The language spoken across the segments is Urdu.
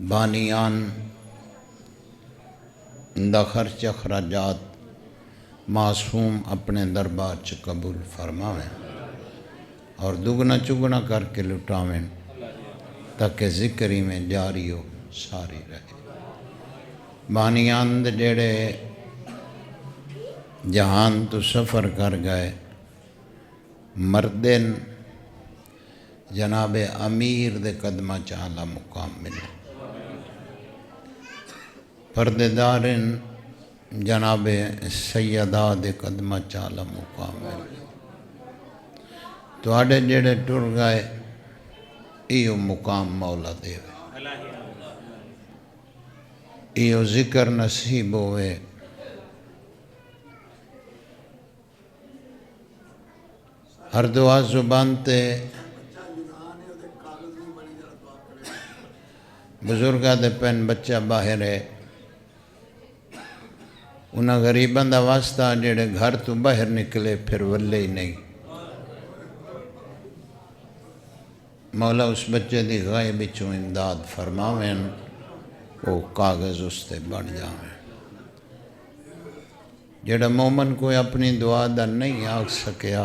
بانیان دا خرچ اخراجات معصوم اپنے دربار چ قبول فرماویں اور دگنا چگنا کر کے لٹاویں تاکہ ذکری میں جاری ہو ساری رہے۔ بانیان دے جڑے جہان تو سفر کر گئے مردن جناب امیر دے قدمہ چالا مقام ملے، پردیدارن جناب سیدہ دے قدمہ چالا مقام ملے۔ تو آڑے جڑے ٹر گئے ایو مقام مولا دے ایو ذکر نصیب ہوئے۔ ہر دعا زبان تے بزرگاں دے پین بچہ باہر ہے، انہاں غریباں دا واسطہ جڑے گھر تو باہر نکلے پھر ولے ہی نہیں۔ مولا اس بچے دی غائب چوں امداد فرماویں، وہ کاغذ اس تے بن جاویں۔ جڑا مومن کوئی اپنی دعا دا نہیں آکھ سکیا،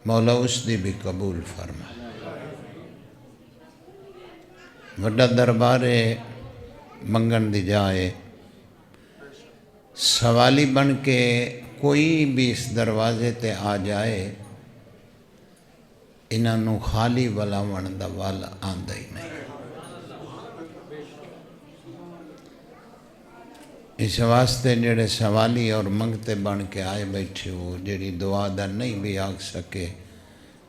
مولا اس دی بھی قبول فرما۔ وڈا دربارے منگن دی جائے، سوالی بن کے کوئی بھی اس دروازے تے آ جائے، انہوں خالی والا وندا والا آندہ ہی نہیں۔ اس واسطے جڑے سوالی اور منگتے بن کے آئے بیٹھے ہو، جڑی دعا دا نہیں بھی آکھ سکے،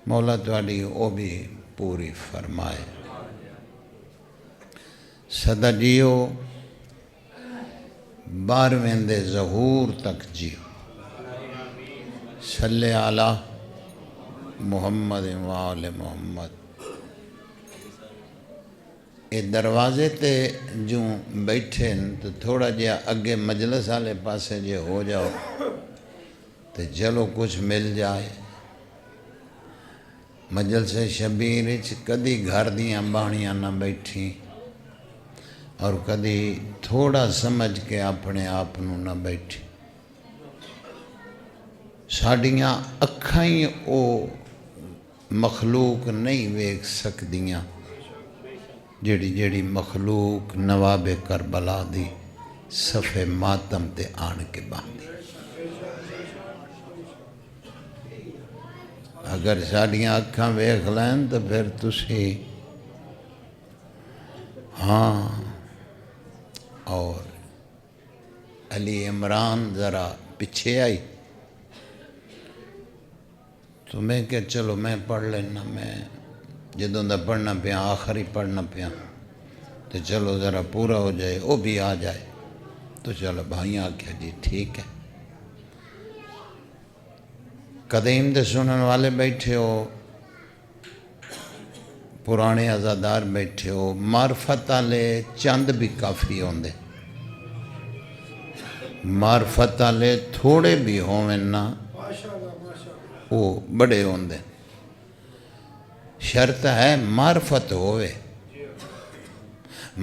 مولا تواڈی او بھی پوری فرمائے۔ صدا جیو 12ویں دے ظہور تک جیو، صلی علی محمد و آل محمد۔ اے دروازے تے جو بیٹھے تو تھوڑا جہا اگے مجلس والے پاسے جے ہو جاؤ تو چلو کچھ مل جائے۔ مجلس شبیر وچ کدی گھر دیاں باہنیاں نہ بیٹھی اور کدی تھوڑا سمجھ کے اپنے آپ نہ بیٹھی۔ ساڑیاں اکھاں ہی او مخلوق نہیں ویکھ سکدیاں جڑی جڑی مخلوق نواب کربلا دی صفے ماتم تے آن کے باندھی۔ اگر ساڑیاں اکھاں ویکھ لین تو پھر تسی ہاں۔ اور علی عمران ذرا پیچھے آئی تو میں کہ چلو میں پڑھ لینا، میں جدوں دا پڑھنا پیا آخری پڑھنا پیا تو چلو ذرا پورا ہو جائے، وہ بھی آ جائے تو چلو بھائیاں آکھیا جی ٹھیک ہے۔ قدیم دے سنن والے بیٹھے ہو، پرانے عزادار بیٹھے ہو، معرفت والے چند بھی کافی ہوندے، معرفت والے تھوڑے بھی ہوویں نا وہ بڑے ہوندے۔ شرط ہے معرفت ہوئے،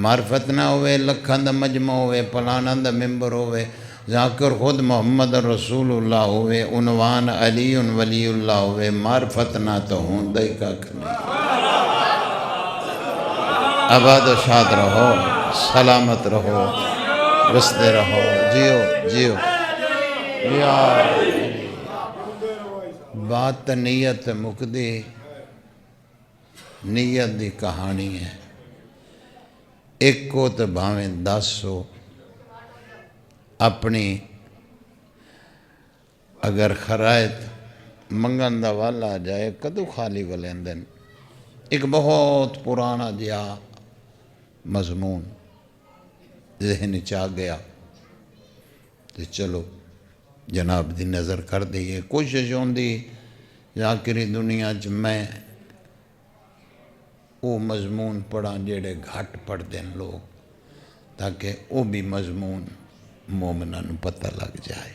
معرفت نہ ہوئے لکھاں دا مجمع ہوئے، پلانا دا ممبر ہوئے، ذاکر خود محمد رسول اللہ ہوئے، عنوان علی ولی اللہ ہوئے، معرفت نہ تو ہوندہ ہی کاک نہیں۔ آباد و شاد رہو، سلامت رہو، رستے رہو، جیو جیو۔ بات نیت مقدی، نیت دی کہانی ہے، ایک کو تو بھاویں 10 ہو، اپنی اگر خرائط منگن دا والا جائے کدو خالی ولیندن۔ ایک بہت پرانا جیا مضمون ذہن چاہ گیا تو چلو جناب دی نظر کر دیئے، کوشش ہوندی ذاکری دنیا چ میں وہ مضمون پڑھاں جڑے گھٹ پڑھ دیں لوگ تاکہ وہ بھی مضمون مومنان پتہ لگ جائے۔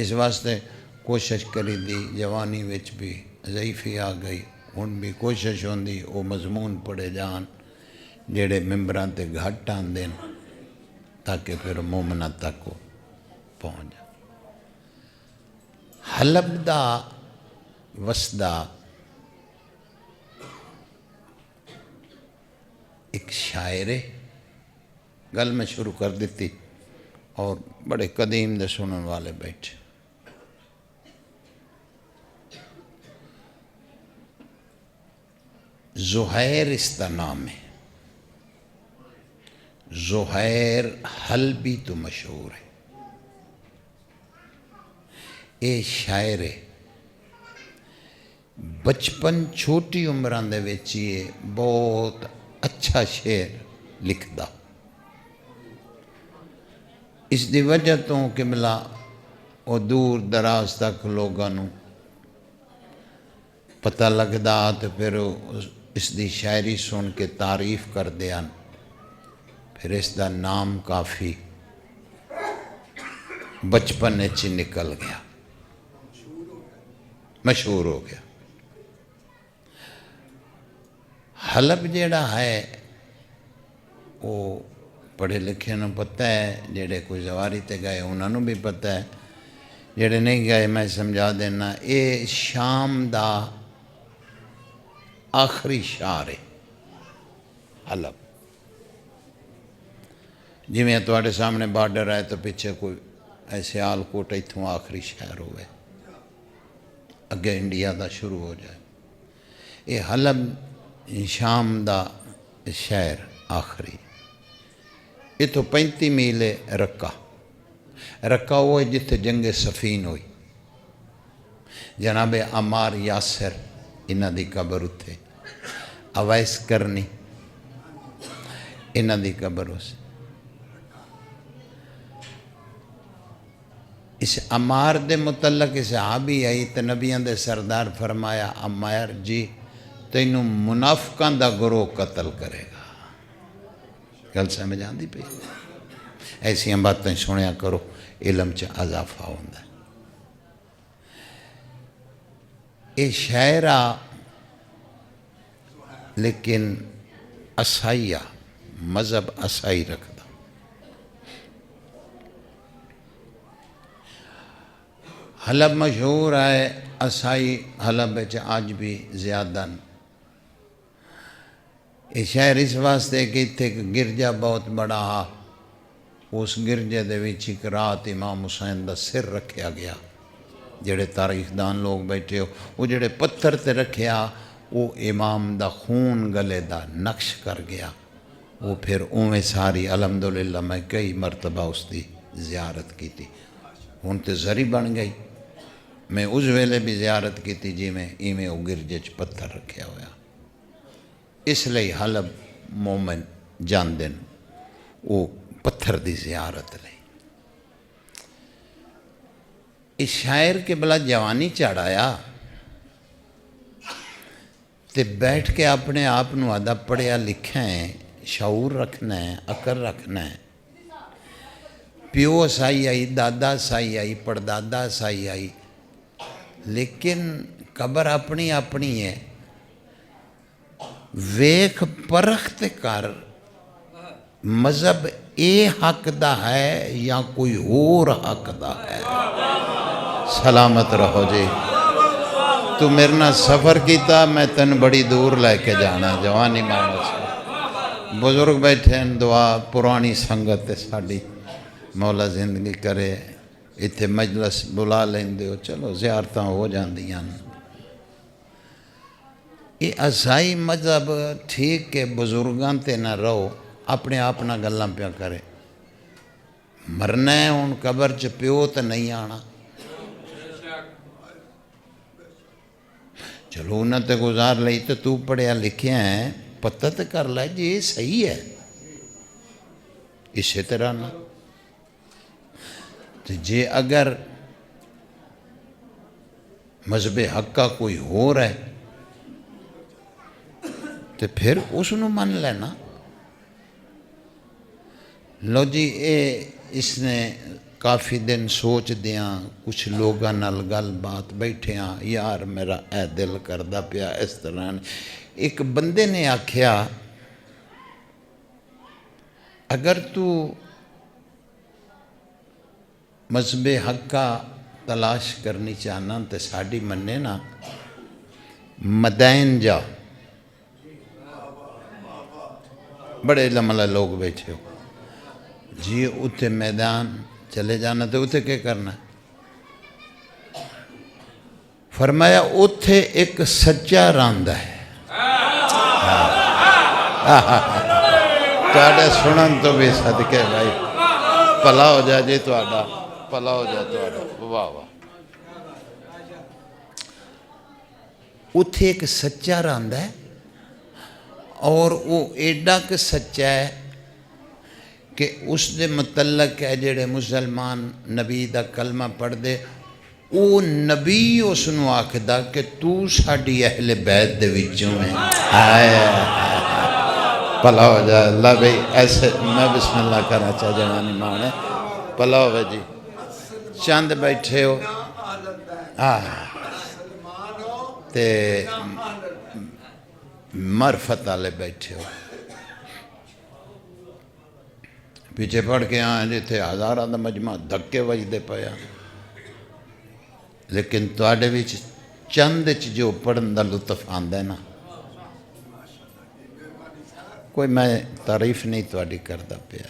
اس واسطے کوشش کری دی، جوانی وچ بھی ضعیفی آ گئی، ہن بھی کوشش ہوندی وہ مضمون پڑھے جان جڑے ممبراں تے گھٹ آندے تاکہ پھر مومنہ تک وہ پہنچ جائے۔ حلب دا وسدا ایک شاعر ہے، گل میں شروع کر دیتی اور بڑے قدیم دے سنن والے بیٹھے۔ زہیر اس کا نام ہے، زہیر حلبی تو مشہور ہے۔ اے شاعر ہے، بچپن چھوٹی عمران دے وچی بہت اچھا شعر لکھدا۔ اس دی وجہ تو کہ ملا وہ دور دراز تک لوگوں پتہ لگدا تو پھر اس دی شاعری سن کے تعریف کر دیان، پھر اس دا نام کافی بچپن چ نکل گیا، مشہور ہو گیا۔ حلب جیڑا ہے وہ پڑھے لکھے نو پتہ ہے، جڑے کوئی زواری تے گئے انہوں بھی پتہ ہے، جڑے نہیں گئے میں سمجھا دینا۔ اے شام دا آخری شہر ہے حلب، جی میں تواڈے سامنے بارڈر ہے تو پیچھے کوئی ایسے آل کوٹ اتھوں آخری شہر ہوئے، اگے انڈیا دا شروع ہو جائے۔ اے حلب شام دا شہر آخری، یہ تو 35 میل ہے رکہ۔ رکہ وہ ہے جتھے جنگ صفین ہوئی، جناب عمار یاسر انہ دی قبر اتھے، اویس کرنی انہ دی قبر اسے۔ اس عمار دے متعلق صحابی آئی تو نبیان دے سردار فرمایا عمار جی تینوں منافقان دا گروہ قتل کرے گا۔ گل سمجھ آندی پئی؟ ایسی باتیں سنیا کرو، علم چ اضافہ ہوتا ہے۔ یہ شاعرہ لیکن عیسائیہ مذہب عیسائی رکھدا۔ حلب مشہور ہے عیسائی، حلب آج بھی زیادہ۔ یہ شہر اس واسطے کہ اتنے گرجا بہت بڑا ہا، اس گرجے دے وچ ایک رات امام حسین دا سر رکھیا گیا۔ جڑے تاریخ دان لوگ بیٹھے ہو وہ جڑے پتھر تے رکھیا وہ امام دا خون گلے دا نقش کر گیا، وہ پھر اویں ساری الحمدللہ میں کئی مرتبہ اس دی زیارت کی تھی، ہن تے زری بن گئی۔ میں اس ویلے بھی زیارت کی تھی جی میں ایویں وہ گرجے چ پتھر رکھیا ہوا، اس لئے حلب مومن جاندن وہ پتھر دی زیارت لئی۔ اس شاعر کے بلا جوانی چڑھایا تے بیٹھ کے اپنے آپ نو ادب پڑھیا لکھا ہے، شعور رکھنا ہے، عقل رکھنا ہے۔ پیو سائی آئی، دادا سائی آئی، پردادا سائی آئی، لیکن قبر اپنی اپنی ہے۔ ویکھ پرخت کر مذہب اے حق دا ہے یا کوئی اور حق دا ہے۔ سلامت رہو جی، تو میرے نہ سفر کیتا میں تن بڑی دور لے کے جانا، جوانی مانا سے بزرگ بیٹھے ہیں، دعا پرانی سنگت ساڑی مولا زندگی کرے، اتھے مجلس بلا لیندے ہو، چلو زیارتاں ہو جاندیاں۔ یہ عیسائی مذہب ٹھیک کہ بزرگاں تے نہ رہو، اپنے آپ نہ گلاں پیا کرے، مرنا ہے ان قبر چ پیو تے نہیں آنا، چلو انہاں تے گزار لئی تو پڑھیا لکھیا ہے، پتہ تے کر لائے جی یہ صحیح ہے، اسی طرح نہ تو جے اگر مذہب حق کا کوئی ہو رہا ہے تو پھر اس نو من لینا۔ لو جی اس نے کافی دن سوچ دیاں کچھ لوگاں نال گل بات بیٹھے ہاں یار میرا اے دل کردہ پیا اس طرح ایک بندے نے آکھیا اگر تو مذہب حق کا تلاش کرنی چاہنا تو ساڑی مننے نا مدائن جا بڑے علم والے لوگ بیٹھے ہو جی اتھے میدان چلے جانا تو اتھے کیا کرنا فرمایا اتھے ایک سچا راندہ ہے تواڈے سنن تو بھی صدقے بھائی پلا ہو جائے جی تواڈا پلا ہو جائے تواڈا واہ واہ اتھے ایک سچا راندہ ہے اور وہ ایڈا کہ سچا ہے کہ اس دے متعلق ہے جڑے مسلمان نبی دا کلمہ پڑھ دے او نبی اس نو آکھدا کہ تو ساڈی اہل بیت دے وچوں ہے پلا ہو جائے اللہ بھائی ایسے میں بسم اللہ کرنا چاہ جوانی مانے پلا ہو جی چند بیٹھے ہو تے معرفت والے بیٹھے ہو پیچھے پڑھ کے آئیں جتھے ہزاراں دا مجمع دھکے وجدے پیا لیکن تواڈے وچ چند جو پڑھن دا لطف آندا ہے نا کوئی میں تعریف نہیں تواڈی کردا پیا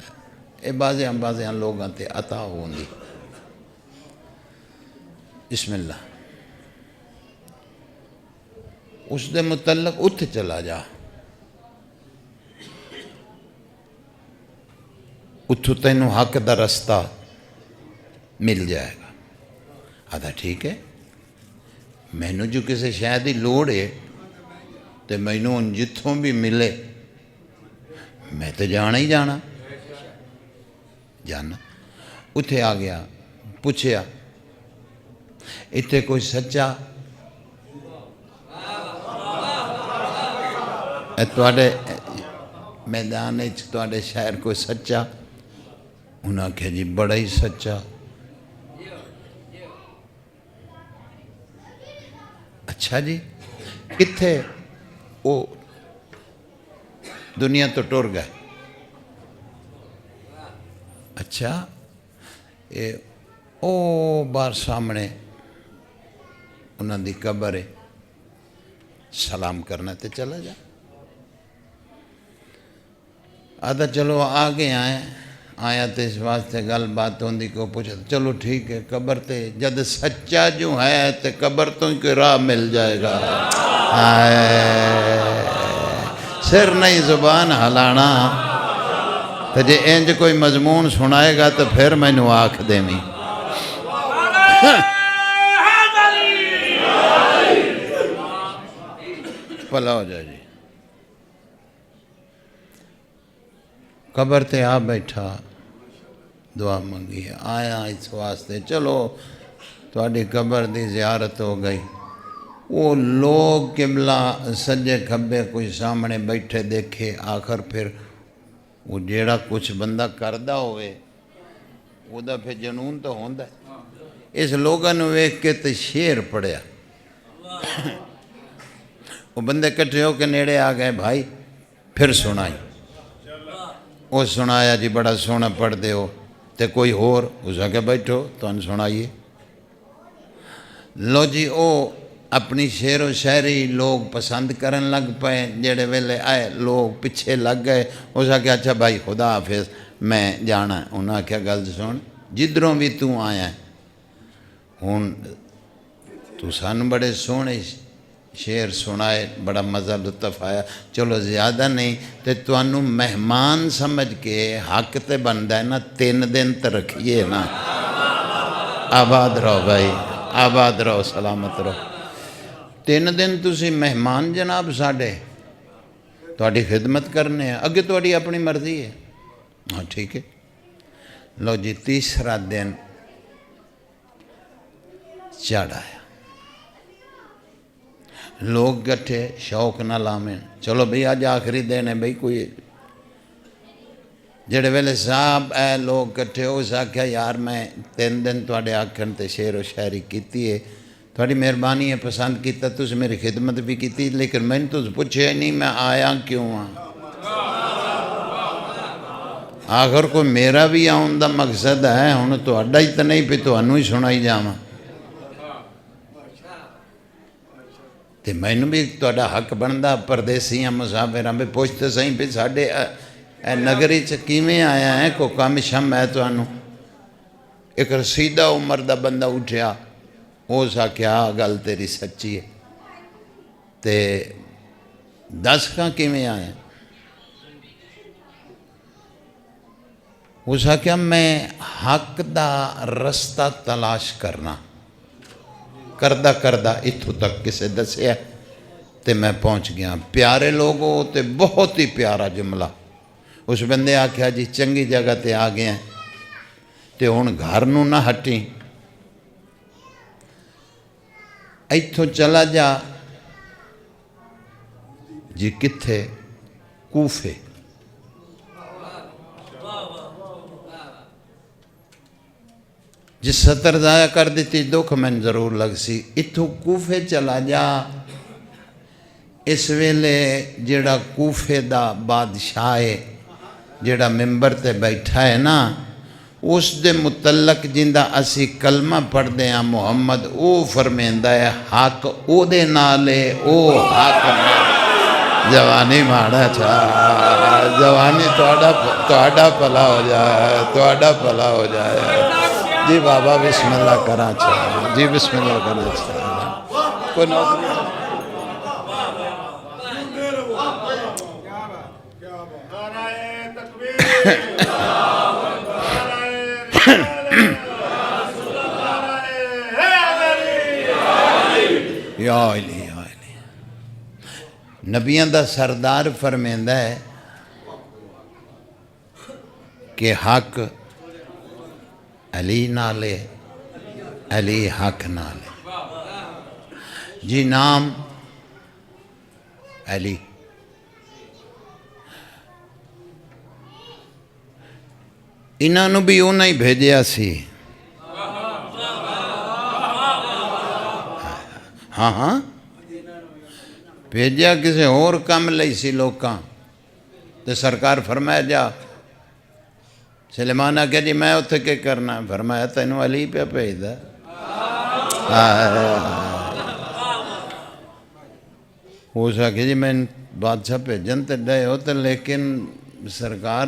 اے بازیاں لوگاں تے عطا ہوندی بسم اللہ اس دے متعلق اتھ چلا جا اتھو تینوں حق دا رستہ مل جائے گا آدھا ٹھیک ہے مینوں جو کسی شاید ہی لوڑ ہے تو مینوں جتھوں بھی ملے میں تو جانا ہی جانا اتھے آ گیا پوچھیا اتھے کوئی سچا تواڈے میدان تواڈے شہر کوئی سچا انہاں کہا جی بڑا ہی سچا اچھا جی کتھے وہ دنیا تو ٹر گئے اچھا او بار سامنے انہاں دی قبر ہے سلام کرنا تے چلا جا آدھا چلو آگے آیا تو اس واسطے گل بات ہوندی کو پوچھا چلو ٹھیک ہے قبر تے جد سچا جو ہے تے قبر تو ہی کوئی راہ مل جائے گا سر نہیں زبان ہلانا تو جے انج کوئی مضمون سنائے گا تو پھر میں نو آکھ دے میں پلا ہو جائے جی قبر تے آ بیٹھا دعا منگی آیا اس واسطے چلو تواڈی قبر دی زیارت ہو گئی وہ لوگ قبلہ سجے کھبے کوئی سامنے بیٹھے دیکھے آخر پھر وہ جیڑا کچھ بندہ کردہ ہوئے وہ دا پھر جنون تو ہوندہ ہے اس لوگاں نے ویکھ کے تے شعر پڑھیا وہ بندے کٹھے ہو کے نیڑے آ گئے بھائی پھر سنائی وہ سنایا جی بڑا سونا پڑھ دے ہو تے کوئی ہور اس آگے بیٹھو تو ان سنائیے لو جی او اپنی شعر و شاعری لوگ پسند کرن لگ پائے جڑے ویلے آئے لوگ پیچھے لگ گئے اس آگے اچھا بھائی خدا حافظ میں جانا ہے انہاں کیا گل سن جدروں بھی تو آیا ہے ہون تو سان بڑے سونے شعر سنائے بڑا مزہ لطف آیا چلو زیادہ نہیں تے توانو مہمان سمجھ کے حق تے بندہ ہے نا 3 دن تے رکھیے نا آباد رہو بھائی آباد رہو سلامت رہو 3 دن تسی مہمان جناب ساڑھے تواڈی خدمت کرنے ہیں اگے تواڈی اپنی مرضی ہے ہاں ٹھیک ہے لو جی تیسرا دن چڑھ آیا لوگ گٹھے شوق نہ لامیں چلو بھئی آج آخری دن ہے بھئی کوئی جڑے ویلے صاحب اے لوگ کٹھے ہو آکھیا یار میں 3 دن تواڈے آکھن تے شعر و شاعری کیتی ہے، تھوڑی مہربانی ہے پسند کیتا، تُس میری خدمت بھی کیتی، لیکن میں نے تُس پوچھے نہیں میں آیا کیوں ہاں؟ آخر کو میرا بھی آن دا مقصد ہے، ہن تہاڈا ہی تے نہیں پہ تہانوں ہی سنائی جاواں تے مینوں بھی تہاڈا حق بندا پردیسیاں مسافراں بھی پوچھتے سہیں پہ ساڈے اے نگری چ کیویں آیا ہے کو کم شم ہے تہانوں؟ ایک رسیدہ عمر دا بندہ اٹھیا اس آکھیا گل تیری سچی ہے تے دس کاں کیویں آیا؟ اس آکھیا میں حق دا رستہ تلاش کرنا کردہ کردہ اتھوں تک کسے دسیا تے میں پہنچ گیا۔ پیارے لوگوں تے بہت ہی پیارا جملہ، اس بندے آکھیا جی چنگی جگہ تے آ گئے ہیں تے ہن گھر نوں نہ ہٹیں، ایتھوں چلا جا جی کتھے؟ کوفے۔ جس سطر ضائع کر دیتی دکھ میں ضرور لگ سی، اتھوں کوفے چلا جا۔ اس ویلے جڑا کوفے دا بادشاہ ہے جڑا ممبر تے بیٹھا ہے نا، اس دے متعلق جندہ اسی کلمہ پڑھ دیا محمد او فرمیندہ ہے حق او دے نالے او حق نالے۔ جوانی ماڑا چاہ، جوانی توڑا پلا ہو جائے، توڑا پلا ہو جائے۔ جی بابا بسم اللہ کرنا چاہ، جی بسم اللہ کرنا چاہ۔ کوئی نوکری یا علی یا علی۔ نبیان دا سردار فرمیندہ ہے کہ حق علی نالے، علی حق نالے۔ جی نام علی۔ انہوں بھی انہوں ہی بھیجیا سی، ہاں ہاں بھیجیا کسے اور کم لئی سی لوکاں تے سرکار فرمایا جا۔ سلیمان آکھیا جی میں اتھے کے کرنا؟ فرمایا تینوں علی پہ بھیجدا۔ وہ آکھیا جی میں بادشاہ بھیجن تے ڈے ہوتے لیکن سرکار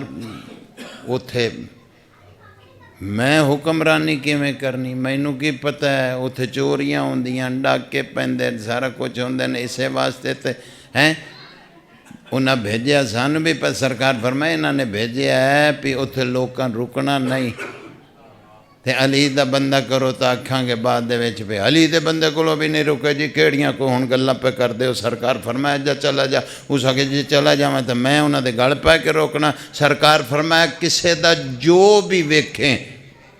اتھے میں حکمرانی کیویں کرنی؟ مینوں کی پتہ ہے اتھے چوریاں ہوندیاں، ڈاکے پیندے، سارا کچھ ہوندے، اسے واسطے تے ہیں انہاں بھیجیا سانوں بھی، پر سرکار فرمائے انہاں نے بھیجیا ہے پی اتھے لوکاں رکنا نہیں تے علی دا بندہ کرو تا آکھاں گے بعد دے وچ پہ علی دے بندے کولو بھی نہیں رکے جی کیڑیاں کو ہن گلاں پہ کر دے ہو۔ سرکار فرمایا جا چلا جا، اس آگے جی چلا جا میں میں انہاں دے گل پہ کے روکنا۔ سرکار فرمایا کسے دا جو بھی ویکھیں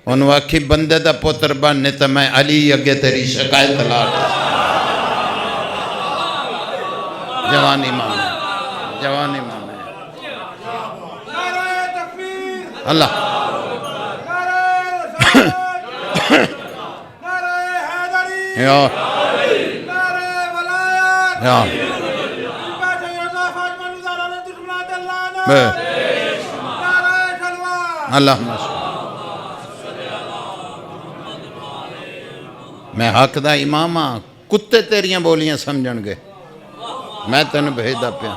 انہوں آکھی بندے دا پتر بننے تا میں علی اگے تیری شکایت لا دے۔ جوانی مانے جوانی مانے اللہ یا یا اللہ میں حق دا امام ہاں، کتے تیریاں بولیاں سمجھن گے، میں تینوں بھیجدا پیا۔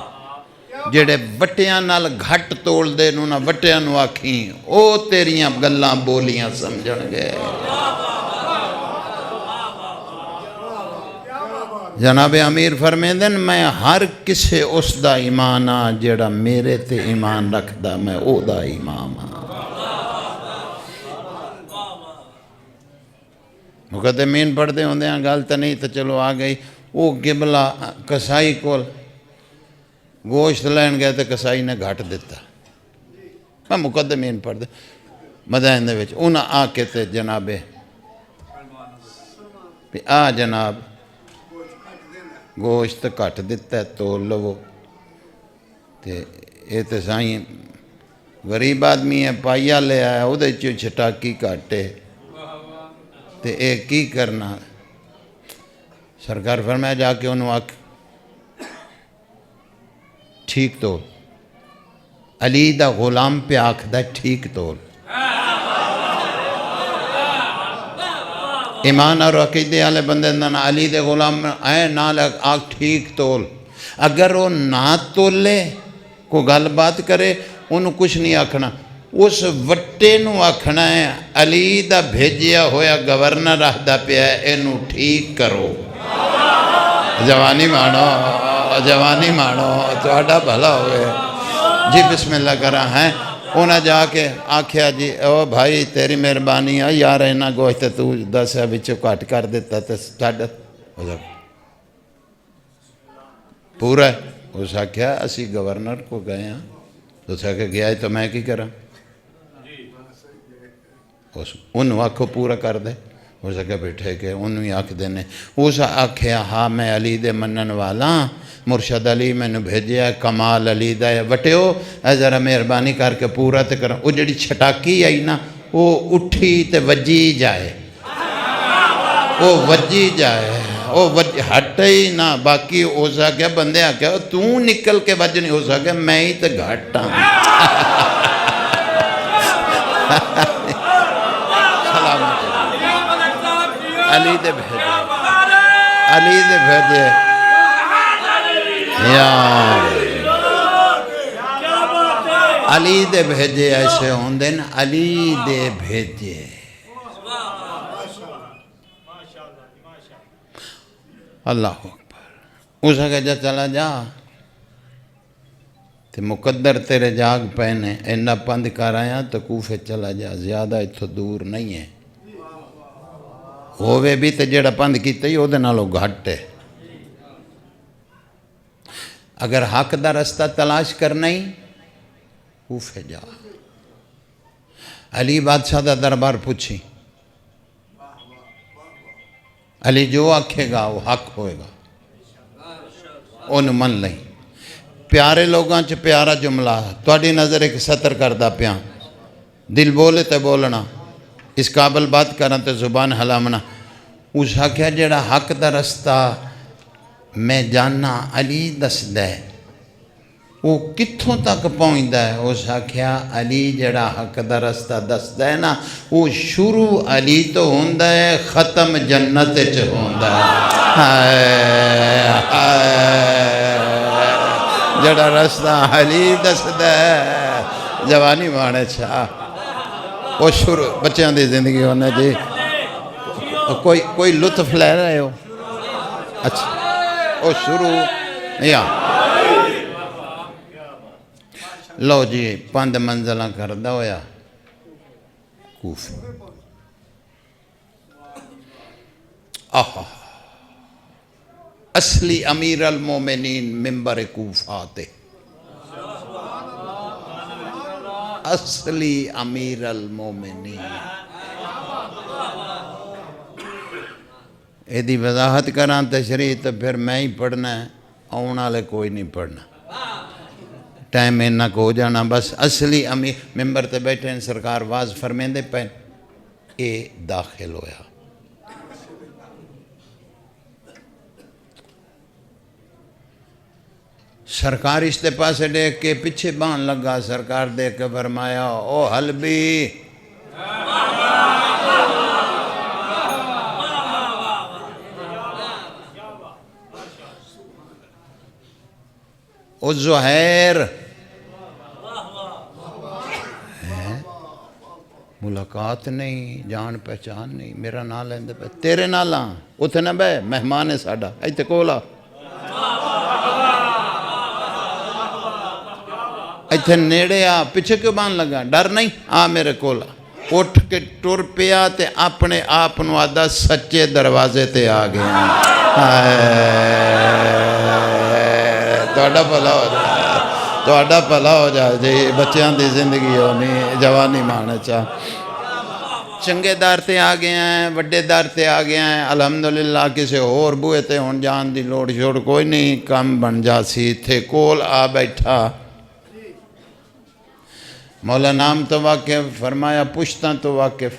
جڑے وٹیاں نال گھٹ توڑ دے نو نہ وٹیاں نو آکھیں او تیریاں گلاں بولیاں سمجھن گے۔ جناب امیر فرمیندن میں ہر کسے اس دا ایمان ہاں جڑا میرے تے ایمان رکھ دا میں او دا امام ہاں۔ مقدمین پڑھ دے ہوندے ہیں گالتا نہیں تو چلو آ گئی۔ وہ قبلہ کسائی کول گوشت لین گئے تو کسائی نے گھٹ دیتا، میں مقدمین پڑھ دے مدائن دے وچ انہاں آ کے تے جنابے آ جناب گوشت کٹ دیتا ہے تو لو تے اے تے سائیں غریب آدمی ہے، پائیا لے آیا وہ چٹاکی کاٹے تے اے کی کرنا؟ سرکار فرمایا جا کے انہوں آکھ ٹھیک تول. علی دا غلام پہ آکھ دا ٹھیک تول. ایمان اور عقیدے والے بندے نا علی دے غلام اے نال آکھ ٹھیک تول. اگر وہ نہ تولے کو گل بات کرے انہوں کچھ نہیں آکھنا، اس وٹے نو آکھنا ہے علی دا بھیجیا ہویا گورنر رہدا پیا ہے انہوں ٹھیک کرو. جوانی مانو جوانی مانو تہاڈا بھلا ہوئے. جی بسم اللہ کرا ہیں. انہاں جا کے آکھیا جی او بھائی تیری مہربانی ہے یار اینا گوشت تو 10 وچوں کٹ کر دیتا تے چھڈ پورا. اس آکھیا اسی گورنر کو گئے ہیں. اس آکھیا گیا ہے تو میں کی کراں؟ انہوں آکھو پورا کر دے. اس آکھیا بیٹھے کہ انہوں ہی آکھ دینے. اس آکھیا ہاں میں علی دے منن والا مرشد علی میں نے بھیجیا ہے کمال علی دا ہے وٹیو اے ذرا مہربانی کر کے پورا تے کرا. وہ جڑی چھٹاکی آئی نا وہ اٹھی تے وجی جائے، وہ وجی جائے، وہ ہٹے ہی نہ. باقی ہو سکیا بندے آکھیا تو نکل کے وج نہیں ہو سکیا میں ہی تے گھٹ ہاں. علی دے بھیجے علی دے بھیجے علی دے بھیجے ایسے ہوندے نا علی دے بھیجے. اللہ اکبر. اس آگے جا چلا جا تے مقدر تیرے جاگ پہنے اینا پند کر آیا تو کوفے چلا جا زیادہ اتھو دور نہیں ہے. ہووے بھی تے جڑا پند کیتا ہی او دے نالو گھٹ ہے. اگر حق دا رستہ تلاش کرنا ہی کوفے جا. علی بادشاہ دا دربار پوچھی علی جو آکھے گا وہ حق ہوئے گا انہوں من لیں. پیارے لوگاں چ پیارا جملہ تواڈی نظر ایک سطر کردہ پیاں دل بولے تے بولنا اس قابل بات کرنا تے زبان ہلامنا. اس آکھیا جڑا حق دا رستہ میں جاننا علی دس دے وہ کتھوں تک پہنچدا ہے. اس آکھیا علی جڑا حق دا رستہ دس دے نا وہ شروع علی تو ہوندا ہے ختم جنت چ ہوندا ہے. جڑا رستہ علی دس دے جوانی مانے چھا وہ شروع بچیاں دی زندگی ہونا جی. کوئی لطف لے رہے ہو؟ اچھا وہ شروع یا لو جی 5 منزلہ کردہ ہویا کوفہ. اصلی امیر المومنین ممبر کوفہ آتے. اصلی امیر المومنین ایدی وضاحت کران تشریح تو پھر میں ہی پڑھنا ہے آؤنا لے کوئی نہیں پڑھنا ٹائم اینا کو ہو جانا. بس اصلی امیر ممبر تے بیٹھے ہیں سرکار واز فرمین دے پہن اے داخل ہویا. سرکار اس تے پاسے دیکھ کے پیچھے بان لگا. سرکار دیکھ کے فرمایا او حلبی او زہیر ملاقات نہیں جان پہچان نہیں میرا نام لیندے پہ تیرے نالاں اتھے نہ بے مہمان ہے ساڑا ایتے کولا ایتھے نیڑے آ پیچھے کیوں بان لگا ڈر نہیں آ میرے کولا. اٹھ کے ٹر پیا تے اپنے آپ نو آدھا سچے دروازے تے آ گئے. تہاڈا بھلا ہو جائے تہاڈا بھلا ہو جائے جی. بچیاں دی زندگی ہونی جوانی مانے چاہ. چنگے دار تے آ گئے ہیں وڈے دار تے آ گئے ہیں الحمدللہ. کسے اور بوئے تے ہون جان دی لوڑ چھوڑ کوئی نہیں کم بن جا سی. تھے کول آ بیٹھا مولا نام تو واقف، فرمایا پشتاں تو واقف۔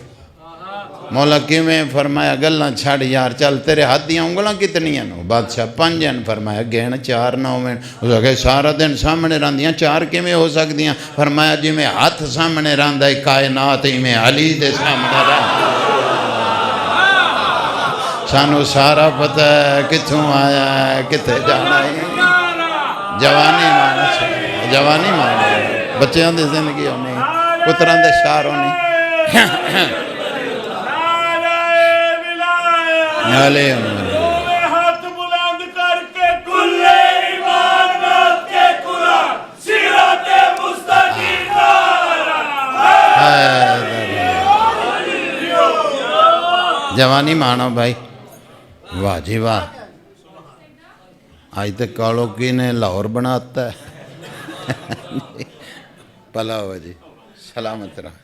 مولا کیویں؟ فرمایا گلاں چھڑ یار، چل تیرے ہاتھ دیاں انگلاں کتنیاں نو؟ بادشاہ 5 ہیں۔ فرمایا گن 4 نہ ہوئیں۔ اس آگے سارا دن سامنے راندیاں 4 کیویں ہو سکدیاں؟ فرمایا جی میں ہاتھ سامنے راندا ہے کائنات ہی میں علی دے سامنے راندا۔ سانو سارا پتہ ہے کتھوں آیا ہے کتے جانا ہے۔ جوانی مانا چاہیے، جوانی مانا بچیاں دی زندگی ہونی، پتران دے شار ہونی۔ علیہ ہاتھ بلند کر کے کل ایمان نات کے قرآن سیرت مستقیم جوانی مانو بھائی، واہ جی واہ۔ آج تک کالو کی نے لاہور بناتا ہے۔ پلا ہوا جی، سلامت رہا۔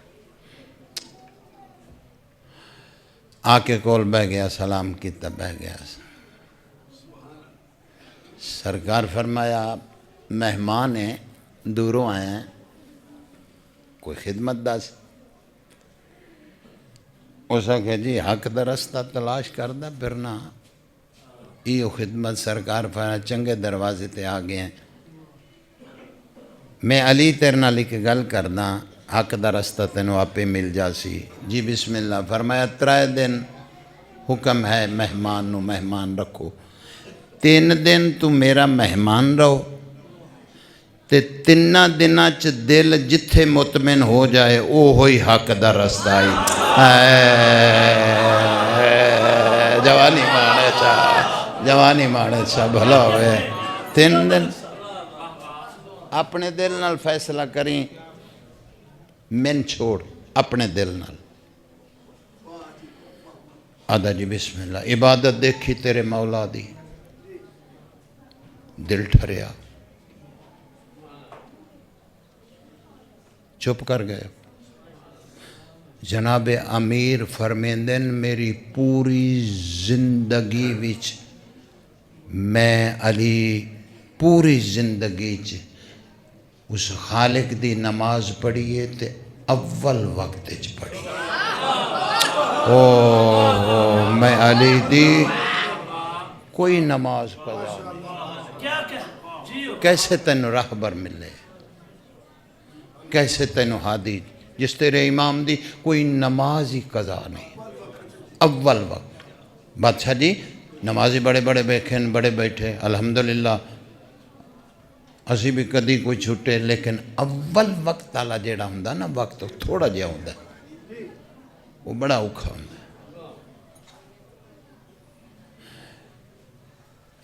آ کے کول بہ گیا، سلام کیتا بہ گیا۔ سرکار فرمایا مہمان ہیں، دوروں آئے ہیں، کوئی خدمت دس۔ اسا کہ جی حق دا رستہ تلاش کردہ پھرنا، ایو خدمت۔ سرکار فرمایا چنگے دروازے تے آ گئے ہیں، میں علی تیرے نال ایک گل کردا، حق دا رستہ تینوں آپے مل جاسی۔ جی بسم اللہ۔ فرمایا 3 دن حکم ہے مہمان نو مہمان رکھو، 3 دن تو میرا مہمان رہو، تے 3 دناں چ دل جتھے مطمئن ہو جائے او ہوئی حق دا رستہ آئی۔ جوانی مانے چاہ، جوانی مانے چاہ بھلا ہوئے۔ 3 دن اپنے دل نال فیصلہ کریں، من چھوڑ اپنے دل نال۔ آدھا جی بسم اللہ۔ عبادت دیکھی تیرے مولا دی، دل ٹھریا، چپ کر گئے۔ جناب امیر فرمیندن میری پوری زندگی وچ میں علی پوری زندگی چ اس خالق دی نماز پڑھیے تے اول وقت چ پڑھی۔ میں علی دی کوئی نماز قضا نہیں۔ کیسے تینوں راہبر ملے، کیسے تینوں ہادی، جس تیرے امام دی کوئی نماز ہی قضا نہیں، اول وقت۔ بادشاہ جی نمازی بڑے بڑے بیٹھے بڑے بیٹھے، الحمدللہ اسی بھی کدی کوئی چھٹے، لیکن اول وقت والا جیڑا ہوندا نا وقت تھوڑا جہا ہوندا، وہ بڑا اوکھا ہوندا۔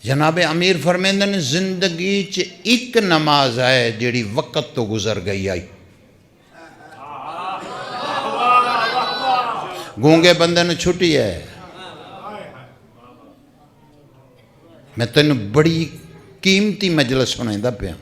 جناب امیر فرمیندن زندگی چ ایک نماز ہے جیڑی وقت تو گزر گئی آئی۔ گونگے بندے نے چھٹی ہے۔ میں تینوں بڑی قیمتی مجلس سنائیں پیا۔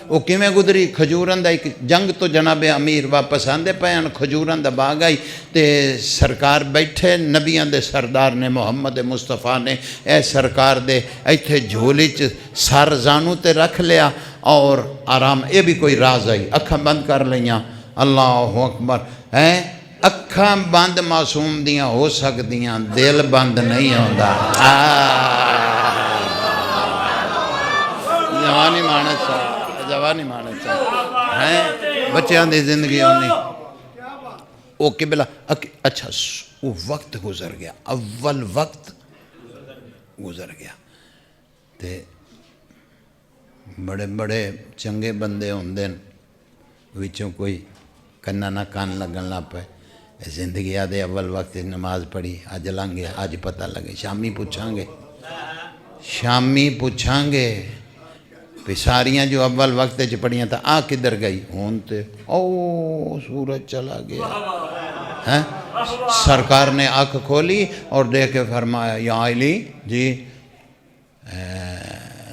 وہ کیویں گزری؟ کھجوران دا ایک جنگ تو جناب امیر واپس آندے پے، کھجوران دا باغ آئی تے سرکار بیٹھے، نبیاں دے سردار نے محمد مصطفیٰ نے اے سرکار دے ایتھے جھولی چ سر زانو تے رکھ لیا اور آرام۔ اے بھی کوئی راز آئی، اکھاں بند کر لیاں، اللہ اکبر۔ اکھاں بند معصوم دیاں ہو سکدیاں، دل بند نہیں ہوندا۔ جوانی مانے چاہ، جوانی مانے چاہ، بچیاں دی زندگی ہونی۔ او قبلہ اچھا وہ وقت گزر گیا، اول وقت گزر گیا تے بڑے بڑے چنگے بندے ہوندے وچوں کوئی کنا نہ کان لگن لا پے۔ زندگی آدھے اول وقت نماز پڑھی، آج لنگ گیا، آج پتہ لگے، شامی پوچھاں گے، شامی پوچھاں گے پہ ساریاں جو اول وقت چ پڑھیاں تا آ کدھر گئی ہون تے او سورج چلا گیا۔ سرکار نے آنکھ کھولی اور دیکھ کے فرمایا یا علی جی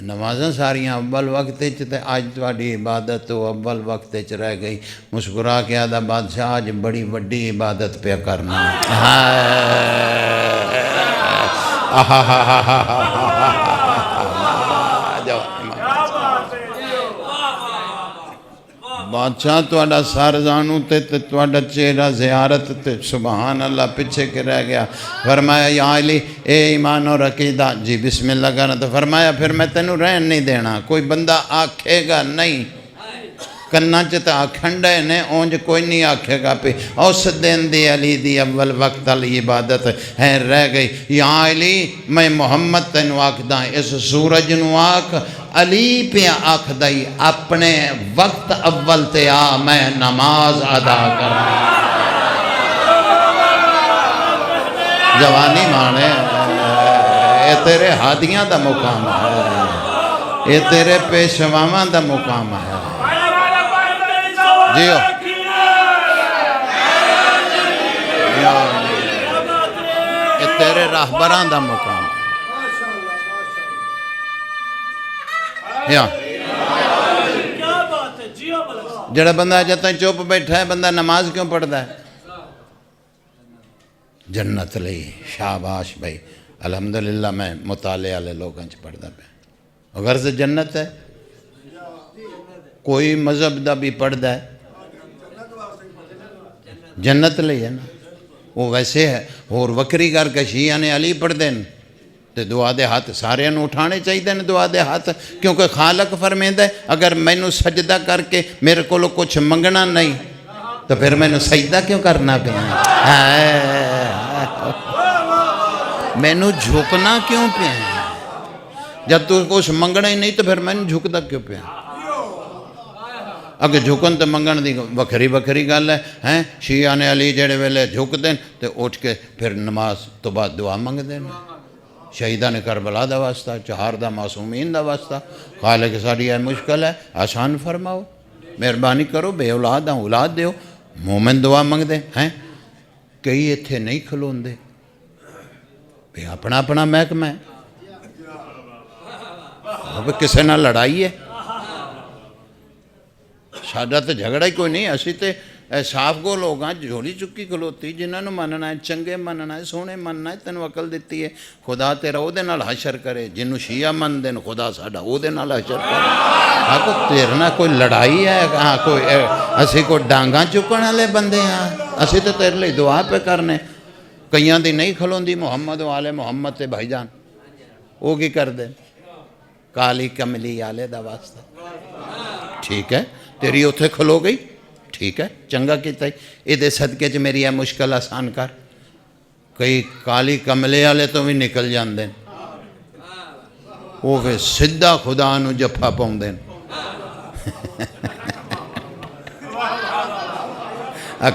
نمازاں ساریاں اول وقت تے آج تواڈی عبادت تو اول وقت چ رہ گئی۔ مسکرا کے آدھا بادشاہ آج بڑی وڈی عبادت پہ کرنا۔ بادشاہ تواڈا سر زانو تے تواڈا چہرہ زیارت تے سبحان اللہ پیچھے کے رہ گیا. فرمایا یا علی اے ایمان اور عقیدہ جی بسم اللہ کرنا. تو فرمایا پھر میں تینوں رہن نہیں دینا. کوئی بندہ آکھے گا نہیں کناں چ آکھن ڈے نے اونج کوئی نہیں آکھے گا پہ اس دن دی علی دی اول وقت علی عبادت ہے رہ گئی. یا علی میں محمد تینوں آکھدا اس سورج نو آکھ علی پہ آکھدائی اپنے وقت اول تے آ میں نماز ادا کرنا. جوانی مانے اے تیرے ہادیاں دا مقام ہے, اے تیرے پیشواواں دا مقام ہے. جیو یہ تیرے راہبران دا مقام ہے. جڑا بندہ جتا چپ بیٹھا ہے بندہ نماز کیوں پڑھتا ہے؟ جنت لئی شاباش بھائی الحمدللہ میں مطالعے والے لوگوں چ پڑھتا پہ اگر سے جنت ہے. کوئی مذہب دا بھی پڑھتا ہے جنت لئی ہے نا. وہ ویسے ہے اور وکری کر کے شیعہ نے علی پڑھ دین تے دعا دے ہاتھ سارے نو اٹھانے چاہیے نے دعا دے ہاتھ, کیونکہ خالق فرمیندہ ہے اگر مینوں سجدہ کر کے میرے کو کچھ منگنا نہیں تو پھر مینوں سجدہ کیوں کرنا پیا, مینوں جھکنا کیوں پیا, جب تو کچھ منگنا ہی نہیں تو پھر مینوں جھکدا کیوں پیا. اگر جھکن تو منگن دی وکھری وکھری گل ہے. شیعہ نے علی جڑے ویلے جھک دین تے اٹھ کے پھر نماز تو بعد دعا منگ دین. شہیدہ نے کربلا دا واسطہ, چہار دا معصومین دا واسطہ. خالق ساڈی ہے مشکل ہے آسان فرماؤ, مہربانی کرو, بے اولاد ہاں اولاد دیو. مومن دعا منگ دے ہیں کئی اتھے نہیں کھلون دے بے اپنا اپنا محکمہ ہے. کسے نہ لڑائی ہے ساڈا تو جھگڑا ہی کوئی نہیں. اسی تے صاف گو لوگ ہاں جھولی چکی کھلوتی جنہاں نو مننا ہے چنگے مننا ہے سونے مننا ہے. تینوں عقل دیتی ہے خدا تیرا او دے نال حشر کرے. جنہوں شیعہ من دین خدا ساڈا او دے نال حشر کرے. ہاں کو تیرنا کوئی لڑائی ہے ہاں کوئی اسی کو ڈانگاں چکن والے بندے ہاں. اسی تو تیرے لئی دعا پہ کرنے. کئیاں دی نہیں کھلوندی محمد و آل محمد تے بھائی جان او کی کر دے کالی کملی آلے دا واسطہ. ٹھیک ہے تیری اتھے کھلو گئی ٹھیک ہے چنگا کیتا ہی. اے دے صدقے چ میری ہے مشکل آسان کر. کئی کالی کملے والے تو بھی نکل جاندے وہ پھر سدھا خدا نو جفا پاؤندے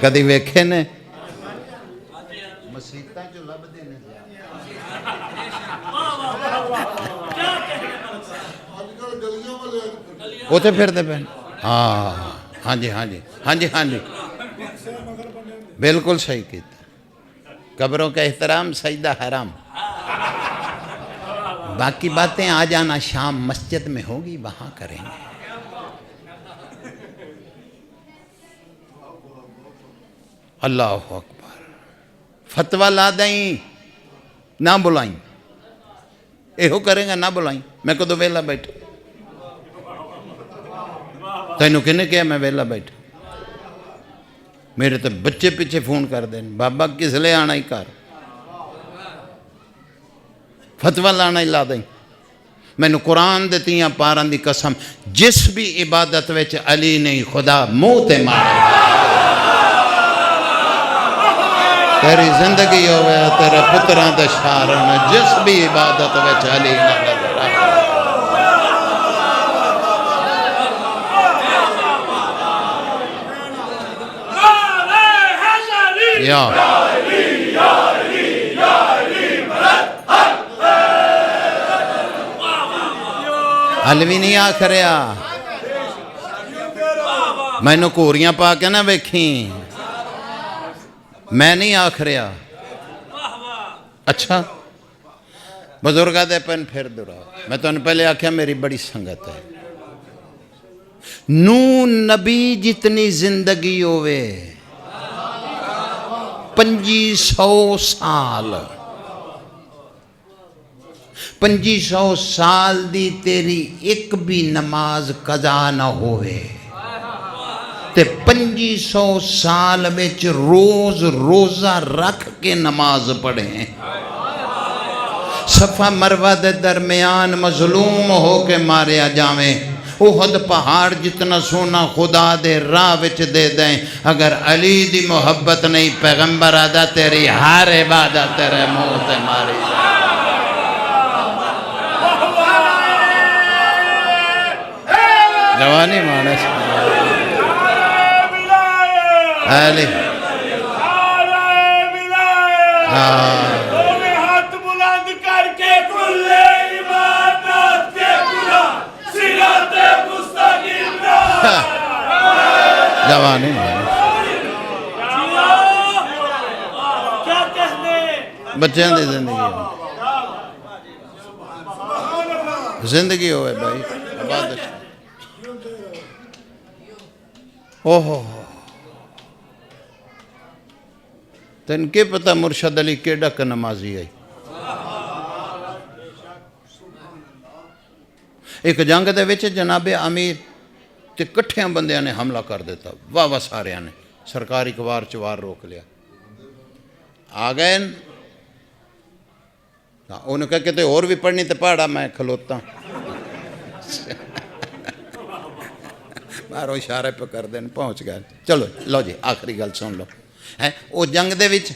کدی ویکھے نے مسیتاں چ لبدے نے اتنے پھرتے پہ. ہاں ہاں جی ہاں جی ہاں جی ہاں جی بالکل صحیح کیتا. قبروں کا احترام سجدہ حرام. باقی باتیں آ جانا شام مسجد میں ہوگی وہاں کریں گے. اللہ اکبر. فتویٰ لا دیں نہ بلائیں یہو کریں گا نہ بلائیں. میں کدو ویلا بیٹھا تینوں کنے کیا میں ویلا بیٹھا. میرے تو بچے پیچھے فون کر دیں بابا کس لئے آنا ہی کر فتویٰ لانا ہی لا دیں. مینو قرآن دیتی ہیں پاران دی قسم جس بھی عبادت وچ علی نہیں خدا منہ تے مارے. تیری زندگی ہوئے تیرے پتران دے شارن جس بھی عبادت وچ علی نہ نظر آئے. یا علوی نہیں آکھ رہا میں نو کوریاں پا کے نہ ویکھیں میں نہیں آکھ رہا. اچھا بزرگاں دے پن پھر درا میں تو نے پہلے آکھیا میری بڑی سنگت ہے. نو نبی جتنی زندگی ہوئے 2500 سال 2500 سال دی تیری ایک بھی نماز قضا نہ ہوئے. تے 2500 سال وچ روز روزہ رکھ کے نماز پڑھیں. صفا مروہ دے درمیان مظلوم ہو کے ماریا جاویں. احد پہاڑ جتنا سونا خدا دے راہ وچ دے دیں. اگر علی دی محبت نہیں پیغمبر آدھا تیری ہر عبادت تیرے منہ تے ماری جائے. جوانی مانس علی ہاتھ بلند کر کے کل عبادت کے قرآن صراط مستقیم جوانی مانس کیا کہنے بچیاں دی زندگی ہوئے بھائی عبادت. اوہو تن کے پتہ مرشد علی کیڑا کا نمازی آئی. ایک جنگ دے وچ جناب امیر تے کٹھیاں بندیاں نے حملہ کر دیتا. واہ واہ ساریاں نے سرکاری کوار چوار روک لیا. آ گئے انہوں نے کہا کہ اور بھی پڑھنی تے پڑھا میں کھلوتا مارو اشارے پہ کر دیں پہنچ گئے. چلو لو جی آخری گل سن لو. وہ جنگ دے وچ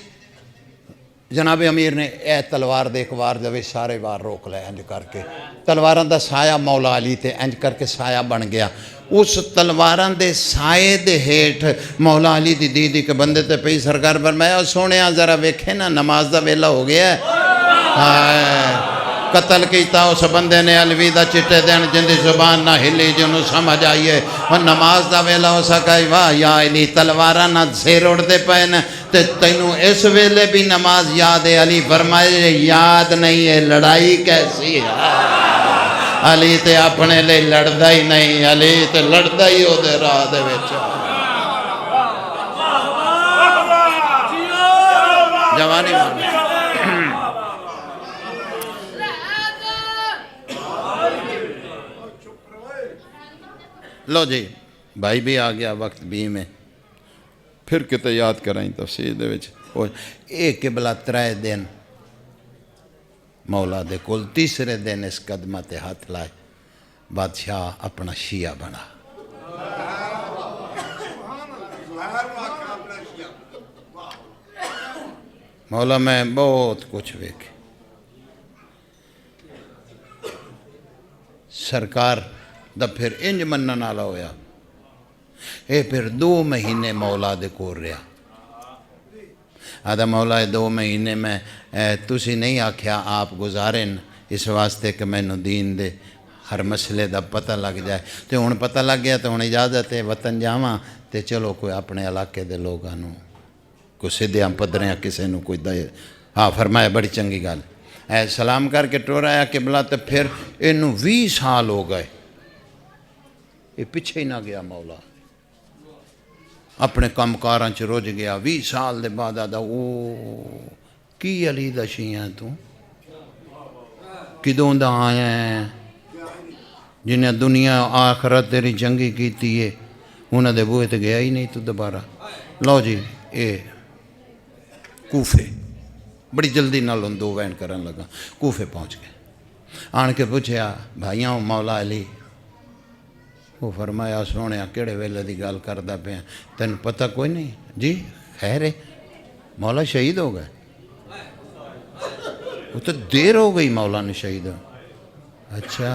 جناب امیر نے اے تلوار دے ایک وار دے وچ سارے وار روک لے انج کر کے. تلواراں دا سایہ مولا علی تے انج کر کے سایہ بن گیا. اس تلواراں دے سائے دے ہیٹھ مولا علی دی دیدی کے بندے تے پئی سرکار فرمایا سونیا ذرا ویکھے نا نماز دا ویلا ہو گیا ہے. قتل کیتا اس بندے نے علوی دا چٹے دین جن دی زبان نہ ہلی جنہوں سمجھ آئیے اور نماز دا ویلا ہو سکا. واہ یا علی تلوارہ نہ سیر اڑتے پہن تے تینوں اس ویلے بھی نماز یاد ہے. علی فرمائے یاد نہیں ہے لڑائی کیسی ہے. علی تے اپنے لئے لڑدا ہی نہیں. علی تے لڑدا ہی ہو دے راہ دے وچ. جوانی مانے لو جی بھائی بھی آ گیا وقت بھی میں پھر کتے یاد کرائیں تفسیر دے وچ. ایک قبلہ 3 دن مولا دے کول. تیسرے دن اس قدمہ تے ہاتھ لائے بادشاہ اپنا شیعہ بنا. مولا میں بہت کچھ ویکھے. سرکار دا پھر انج منن والا ہویا. اے پھر 2 مہینے مولا دے کول رہا. آدھا مولا 2 مہینے میں تسی نہیں آکھیا آپ گزارن اس واسطے کہ میں نو دین دے ہر مسئلے دا پتہ لگ جائے. تے ہن پتہ لگ گیا تو ہن اجازت ہے وطن جاواں تے چلو کوئی اپنے علاقے دے لوگاں نو کوئی سدھیاں پدریاں کسے نو کوئی دے. ہاں فرمایا بڑی چنگی گل. سلام کر کے ٹور آیا قبلہ تے پھر اینو 20 سال ہو گئے. یہ پیچھے ہی نہ گیا مولا اپنے کام کاراں چ رج گیا. 20 سال دے بعد آدھا او کی علی دا شیعہ تو کدوں دا آیا ہے جنہیں دنیا آخرت تیری چنگی کیتی ہے انہاں دے بوئے تے گیا ہی نہیں تو دوبارہ. لو جی اے کوفے بڑی جلدی نال 2 وین کرن لگا. کوفے پہنچ گئے. آن کے پوچھیا بھائیاں مولا علی. وہ فرمایا سونے کیڑے ویلے دی گل کردا پیا تین پتہ کوئی نہیں. جی خیر ہے مولا شہید ہو گئے. وہ تو دیر ہو گئی مولا نے شہید ہو. اچھا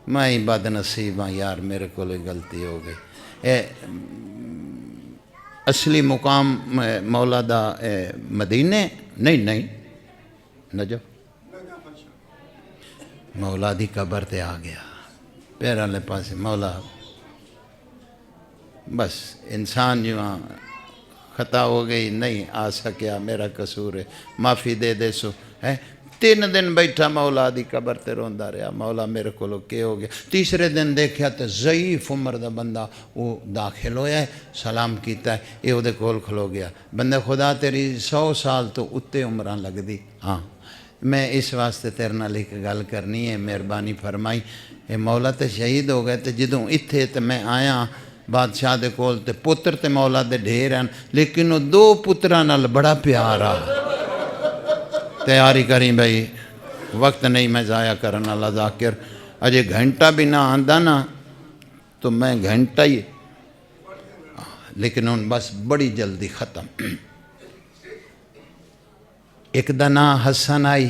میں ہی بد نصیب ہاں یار میرے کو غلطی ہو گئی. اصلی مقام مولا دا مدینے نہیں نجف. مولا دی قبر تے آ گیا پیر والے پاس. مولا بس انسان جو خطا ہو گئی نہیں آ سکیا میرا قصور ہے معافی دے دے سو. 3 دن بیٹھا مولا دی قبر تے روندا رہا. مولا میرے کو کیا ہو گیا. تیسرے دن دیکھا تو ضعیف عمر دا بندہ وہ داخل ہویا ہے. سلام کیتا ہے. یہ وہ دے کول کھلو گیا. بندے خدا تیری 100 سال تو اتے عمران لگ دی. ہاں میں اس واسطے تیرے نال ایک گل کرنی ہے مہربانی فرمائی. یہ مولا تے شہید ہو گئے تے جدوں اتھے تے میں آیا بادشاہ دے کول تے پتر تے مولا دے ڈھیر ہیں لیکن وہ 2 پتراں نال بڑا پیار آ تیاری کریں بھائی وقت نہیں میں ضائع کرن والا ذاکر اجے گھنٹہ بھی نہ آندا نا تو میں گھنٹہ ہی لیکن ان بس بڑی جلدی ختم ایک دا نام حسن آئی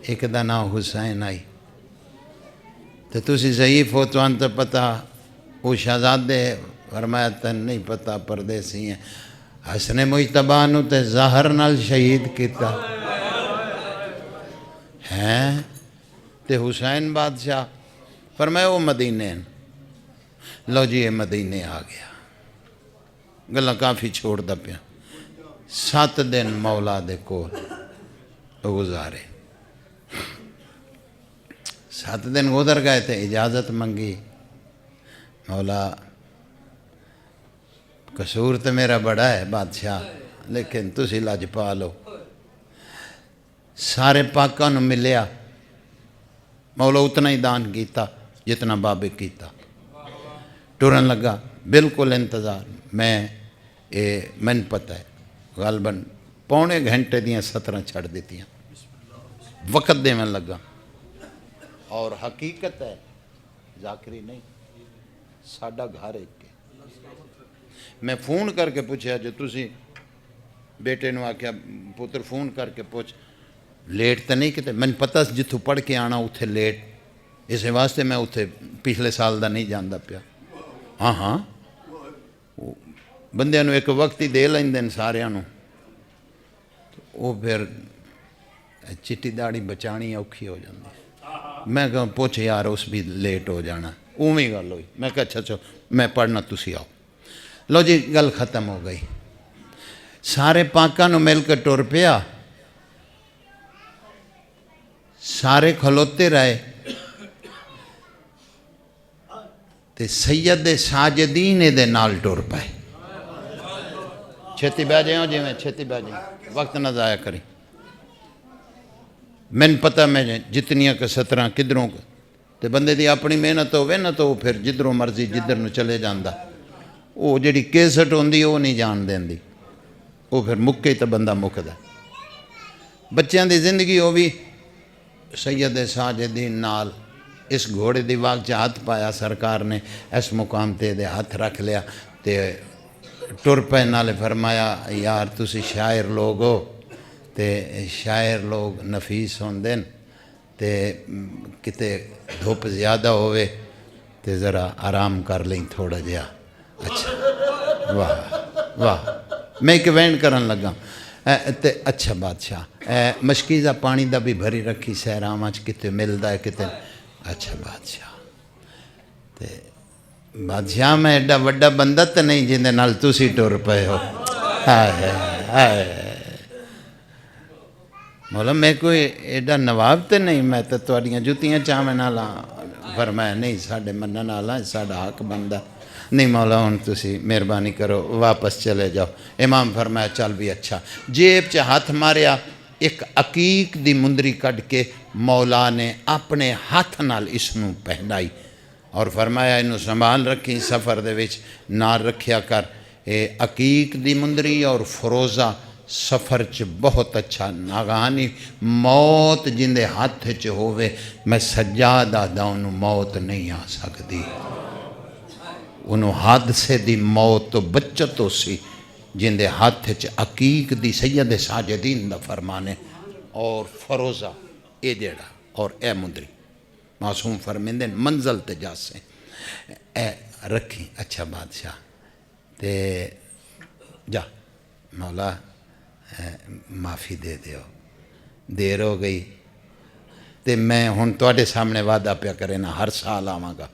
ایک دا نام حسین آئی تو تسی ضعیف ہو تو انت پتہ وہ شہزادے فرمایا تن نہیں پتہ پردیسی ہیں حسن مجتبیٰ نو تے زہر نال شہید کیتا ہیں تے حسین بادشاہ فرمایا وہ مدینے ہیں لو جی یہ مدینے آ گیا گلہ کافی چھوڑ دا پیا 7 دن مولا دے کول گزارے 7 دن گزر گئے تھے اجازت منگی مولا قصور تو میرا بڑا ہے بادشاہ لیکن تسی لاج پا لو سارے پاکاں نو ملیا مولا اتنا ہی دان کیتا جتنا بابے کیتا ٹورن لگا بالکل انتظار میں پتہ ہے غالباً پونے گھنٹے دیاں 17 چھڑ دیتی ہیں وقت دے میں لگا اور حقیقت ہے ذاکری نہیں ساڈا گھر ایک کے میں فون کر کے پوچھا جو تسی بیٹے نو آکھیا پتر فون کر کے پوچھ لیٹ تو نہیں کتے میں پتہ جتھوں پڑھ کے آنا اتھے لیٹ اسے واسطے میں اتھے پچھلے سال دا نہیں جاندا پیا ہاں بندے نو ایک وقت ہی دے لیں دن سارے نو وہ پھر چٹی داڑی بچانی اوکھی ہو جاندی میں کہا پوچھ یار اس بھی لیٹ ہو جانا اومی گل ہوئی میں کہا اچھا میں پڑھنا تسی آؤ لو جی گل ختم ہو گئی سارے پاکاں نو مل کے ٹر پیا سارے کھلوتے رہے تے سید ساجدین دے نال ٹر پائے چھتی بہ جائیں جی میں چھتی بہ جائیں وقت نہ ضائع کریں میں پتہ میں جتنیاں کہ 17 کدھروں تے بندے دی اپنی محنت ہوئے نا تو پھر جدھروں مرضی جدھر نو چلے جاندہ وہ جڑی کیسٹ ہوندی وہ نہیں جان دیندی وہ پھر مکے ہی تو بندہ مکدا بچیاں دی زندگی ہو بھی سید ساجدین نال اس گھوڑے دی واق ہاتھ پایا سرکار نے اس مقام تے دے ہاتھ رکھ لیا تے ٹر پہ نالے فرمایا یار تسی شاعر لوگ ہو تے شاعر لوگ نفیس ہوندے تے کتے دھوپ زیادہ ہوئے تے ذرا آرام کر لیں تھوڑا جہا اچھا واہ میں ایک وینڈ کرن لگا تے اچھا بادشاہ مشکیزہ پانی دا بھی بھری رکھی سہرام آج کتے ملدا ہے کتے اچھا بادشاہ تے بادشاہ میں ایڈا وڈا بندہ تے نہیں جن دے نال تسی ٹر پئے ہو مولا میں کوئی ایڈا نواب تے نہیں میں تے تواڈیاں جُتیاں چاویں نال فرمایا نہیں ساڈے منن والا ساڈا حق بندہ نہیں مولا ہن تسی مہربانی کرو واپس چلے جاؤ امام فرمایا چل بھی اچھا جیب چ ہاتھ ماریا ایک عقیق دی مندری کڈ کے مولا نے اپنے ہاتھ نال اس نو پہنائی اور فرمایا انہوں سنبھال رکھی سفر دے وچ نال رکھیا کر اے عقیق دی مندری اور فروزہ سفر چ بہت اچھا ناگہانی موت جن دے ہاتھ چ ہووے میں سجاد آدھا انہوں موت نہیں آ سکتی انہوں حادثے دی موت تو بچت ہو سی جن دے ہاتھ چ عقیق دی سید ساجدین دا فرمانے اور فروزہ اے جیڑا اور اے مندری معصوم فرمیندے منزل تے جا سے اے رکھی اچھا بادشاہ تے جا مولا معافی دے دیو دیر ہو گئی تے میں ہن تواڈے سامنے وعدہ پیا کرے نا ہر سال آواں گا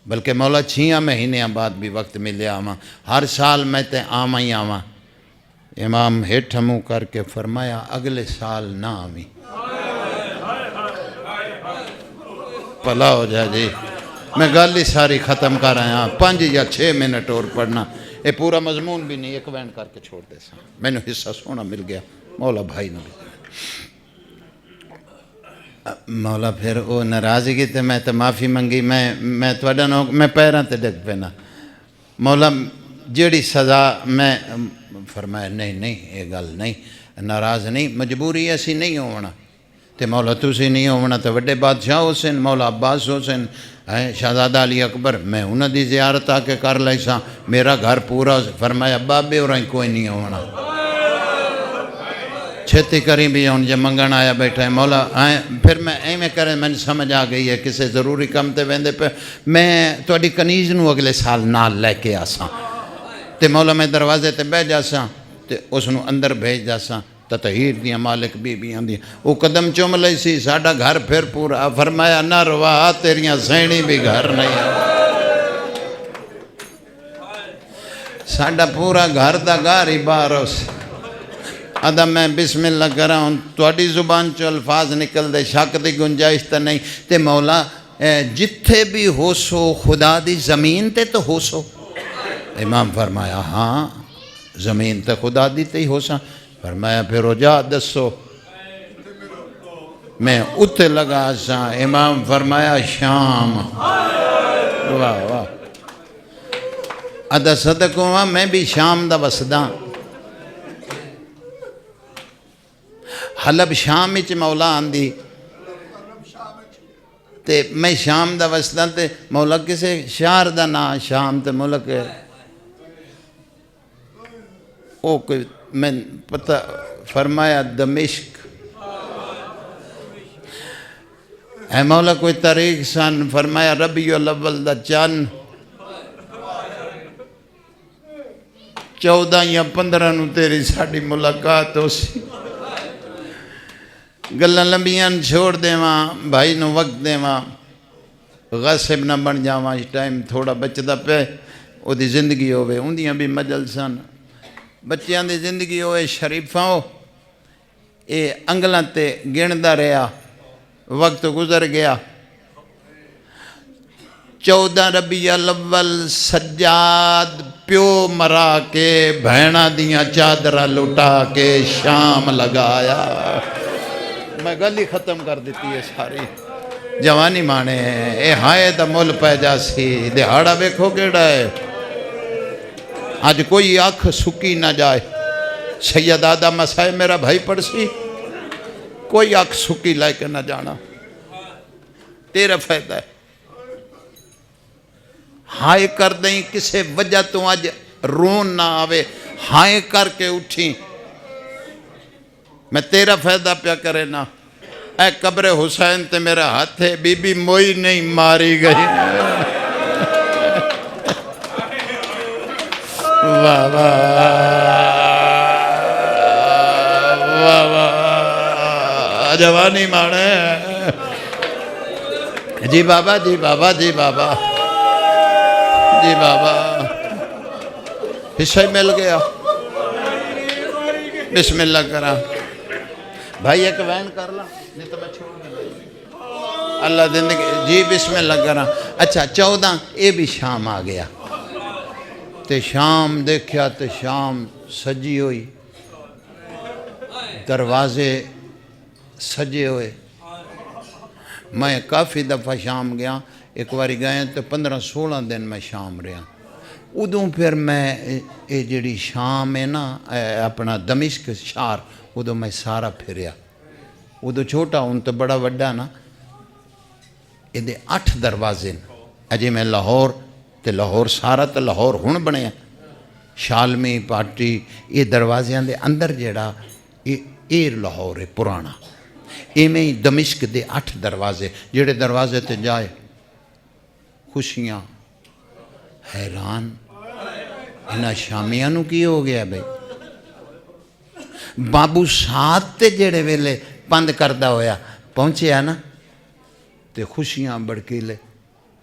بلکہ مولا 6 مہینے بعد بھی وقت ملے آواں ہر سال میں تے آواں ہی آواں امام ہیٹھ منہ کر کے فرمایا اگلے سال نہ آویں پلا ہو جائے جی میں گل ہی ساری ختم کر آیا 5 یا 6 منٹ اور پڑھنا یہ پورا مضمون بھی نہیں ایک وینڈ کر کے چھوڑ دے سا میں نے حصہ سونا مل گیا مولا بھائی نے بھی مولا پھر وہ ناراضگی تے میں تو معافی منگی میں تھوڑا نو میں پیراں تے ڈگ پینا مولا جیڑی سزا میں فرمایا نہیں یہ گل نہیں ناراض نہیں مجبوری ایسی نہیں ہونا تے مولا تسی نہیں ہونا تو وڈے بادشاہ حسین مولا عباس حسین شہزادہ علی اکبر میں انہاں دی زیارت آ کے کر لئی سا میرا گھر پورا فرمایا بابے اور کوئی نہیں ہونا چھتی کری بھی ہوں جب منگن آیا بیٹھا ہے مولا پھر میں ایویں کریں میں سمجھ آ گئی ہے کسی ضروری کم تے ویندے پہ میں تھوڑی کنیز نو اگلے سال نال لے کے آساں تے مولا میں دروازے تے بہ جاساں تے اس نو اندر بھیج جاساں تطہیر دیاں مالک بیبیاں دیاں وہ قدم چوم لئی سی ساڈا گھر پھر پورا فرمایا نہ روا تیریاں سینی بھی گھر نہیں ساڈا پورا گھر دا گھر ہی باہر ہو سی ادھا میں بسم اللہ کرا ہوں تواڈی زبان چو الفاظ نکل دے شک دی گنجائش تا نہیں تے مولا جتھے بھی ہو سو خدا دی زمین تے تو ہو سو امام فرمایا ہاں زمین تے خدا دی تے ہی ہو سا فرمایا پھر ہو جا دسو میں اتھے لگا سا امام فرمایا شام واہ واہ ادھا صدق ہوا میں بھی شام دا وسداں حلب شام اچ مولا آندی تے میں شام دا وسداں تے مولا کسے شہر دا نا شام تے مولا کے او کوئی میں پتہ فرمایا دمشق اے مولا کوئی تاریخ سن فرمایا ربیع الاول دا چند 14 یا 15 نو تیری ساڑی ملاقات ہو سی گلہ لمبیاں چھوڑ دے ماں بھائی نو وقت دے ماں غصب نہ بن جاواں اس ٹائم تھوڑا بچدہ پہ او دی زندگی ہوئے اندیاں بھی مجل سن بچیاں دی زندگی ہوئے شریفاں ہو اے انگلاں تے گندہ رہا وقت گزر گیا 14 ربیع الاول سجاد پیو مرا کے بھینہ دیاں چادرہ لٹا کے شام لگایا میں گل ہی ختم کر دیتی ہے ساری جوانی مانے اے ہائے دا مل پہ جاسی دہاڑا بیکھو کیڑا ہے آج کوئی آنکھ سکی نہ جائے سید آدم مسائے میرا بھائی پڑسی کوئی آنکھ سکی لائے کے نہ جانا تیرا فائدہ ہے ہائے کر دیں کسے وجہ تو آج رون نہ آوے ہائے کر کے اٹھیں میں تیرا فائدہ پیا کرے نا اے قبر حسین تے میرا ہاتھ ہے بی بی موئی نہیں ماری گئی واہ واہ واہ جوانی مانے جی بابا جی بابا جی بابا جی بابا حصہ مل گیا بسم اللہ کرا بھائی ایک وین کر لا نہیں تو میں چھوڑ گیا اللہ زندگی جی بسم اللہ کرا اچھا 14 اے بھی شام آ گیا تے شام دیکھیا تے شام سجی ہوئی دروازے سجے ہوئے میں کافی دفعہ شام گیا ایک باری گئے تو 15-16 دن میں شام رہا ادوں پھر میں یہ جڑی شام ہے نا اپنا دمشق شہر ادوں میں سارا پھریا ادوں چھوٹا ہوں تو بڑا وڈا نا یہ 8 دروازے اجے میں لاہور تے لاہور سارا تے لاہور ہن بنیا شالمی پاٹی یہ دروازیاں دے اندر جڑا یہ لاہور ہے پرانا ایویں ہی دمشق دے 8 دروازے جڑے دروازے تے جائے خوشیاں حیران انہاں شامیاں نو کی ہو گیا بھائی بابو سات تے جڑے ویلے پند کردہ ہویا پہنچیا نا تے خوشیاں بڑکیلے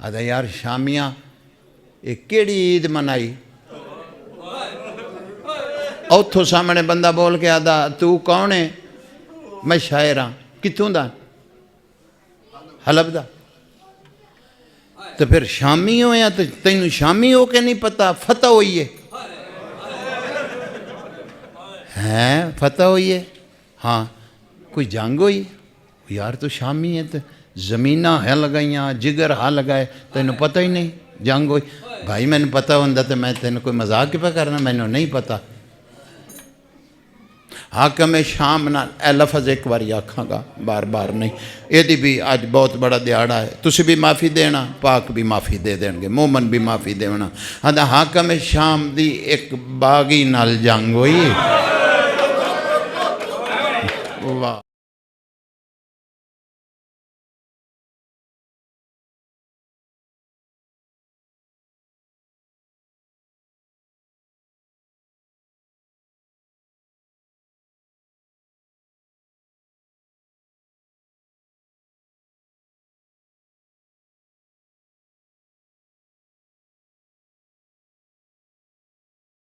آدھا یار شامیاں ایک کیڑی عید منائی اوتھو سامنے بندہ بول کے آدھا تو کون ہے میں شاعر ہاں کتوں دا حلب دا تو پھر شامی ہویا تو تینوں شامی ہو کے نہیں پتا فتح ہوئی ہے ہیں فتح ہوئی ہے ہاں کوئی جنگ ہوئی یار تو شامی ہے تو زمینہ ہے لگائیاں جگر ہاں لگائے تینوں پتہ ہی نہیں جنگ ہوئی بھائی میں نے پتہ ہوندہ تو میں تینوں کوئی مذاق پہ کرنا میں نے نہیں پتہ حاکم شام نہ اے لفظ ایک بار آکھاں گا بار بار نہیں یہ دی بھی آج بہت بڑا دیاڑا ہے تسی بھی معافی دینا پاک بھی معافی دے دیں گے مومن بھی معافی دینا ہاں حاکم شام دی ایک باغی نال جنگ ہوئی واہ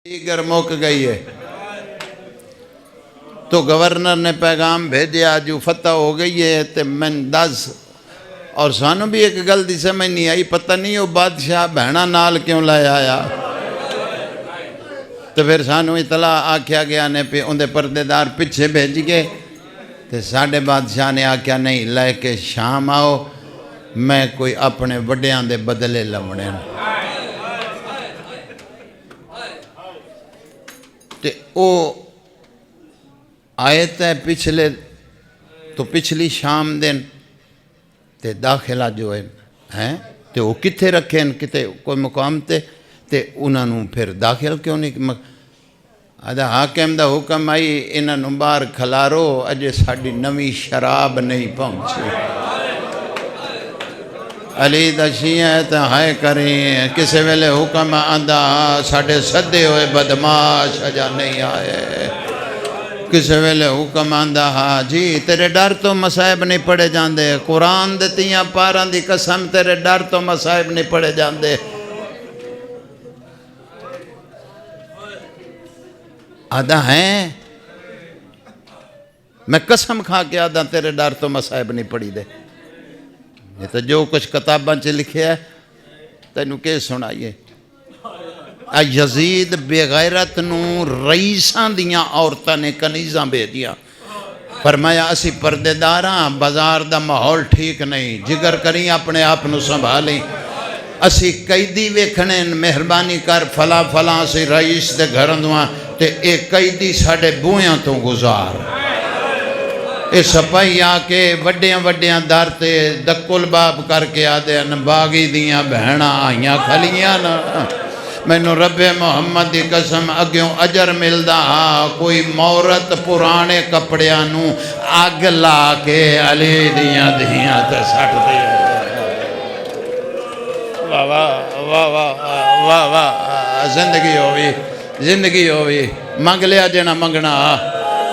دیگر موک گئی ہے تو گورنر نے پیغام بھیجیا جو فتح ہو گئی ہے تو میں دس اور سانو بھی ایک گل دی سمجھ نہیں آئی پتہ نہیں وہ بادشاہ بہنا نال کیوں لائے آیا تو پھر سانو اطلاع آکھیا گیا نے پہ اندھے پردے دار پچھے بھیج گئے تو ساڑھے بادشاہ نے آکھیا نہیں لے کے شام آؤ میں کوئی اپنے وڈیاں دے بدلے لونے تے او آیت ہے پچھلے تو پچھلی شام دن تے داخلہ جو ہے تے وہ کتھے رکھیں کتے کوئی مقام تے انہوں پھر داخل کیوں نہیں آدھا حاکم دا حکم آئی انہوں باہر کھلارو اجے ساڑی نوی شراب نہیں پہنچی علی دا شیعہ ہے تا ہائے کریں کسے ویلے حکم آندہ ساڑھے صدے ہوئے بدماش اجا نہیں آئے کسے ویلے حکم آندہ ہاں جی تیرے ڈر تو مسائب نہیں پڑے جاندے قرآن دیتیاں پاران دی قسم تیرے ڈر تو مسائب نہیں پڑے جاندے آدھا ہیں میں قسم کھا کے آدھا تیرے ڈر تو مسائب نہیں پڑی دے یہ تو جو کچھ کتاباں چ لکھے ہے تینوں کہ سنائیے یزید بے غیرت نو رئیساں دیاں عورتاں نے کنیزاں بے دیا فرمایا اسی پردے داراں بازار دا ماحول ٹھیک نہیں جگر کریں اپنے آپ نو سنبھالیں اسی قیدی ویکھنے مہربانی کر فلاں فلاں اسی رئیس دے گھرن دواں تے ایک قیدی ساڑھے بویاں تو گزار اے سپائی آکے وڈیاں وڈیاں دارتے دکل باب کر کے آدھے باغی دیاں بہناں آئیاں کھلیاں نا میں نو رب محمد دی قسم اگیوں اجر ملدا کوئی مورت پرانے کپڑیاں نو آگ لا کے علی دیاں دیاں تے سٹ دے واہ واہ واہ واہ واہ واہ زندگی ہوئی منگ لیا جنا منگنا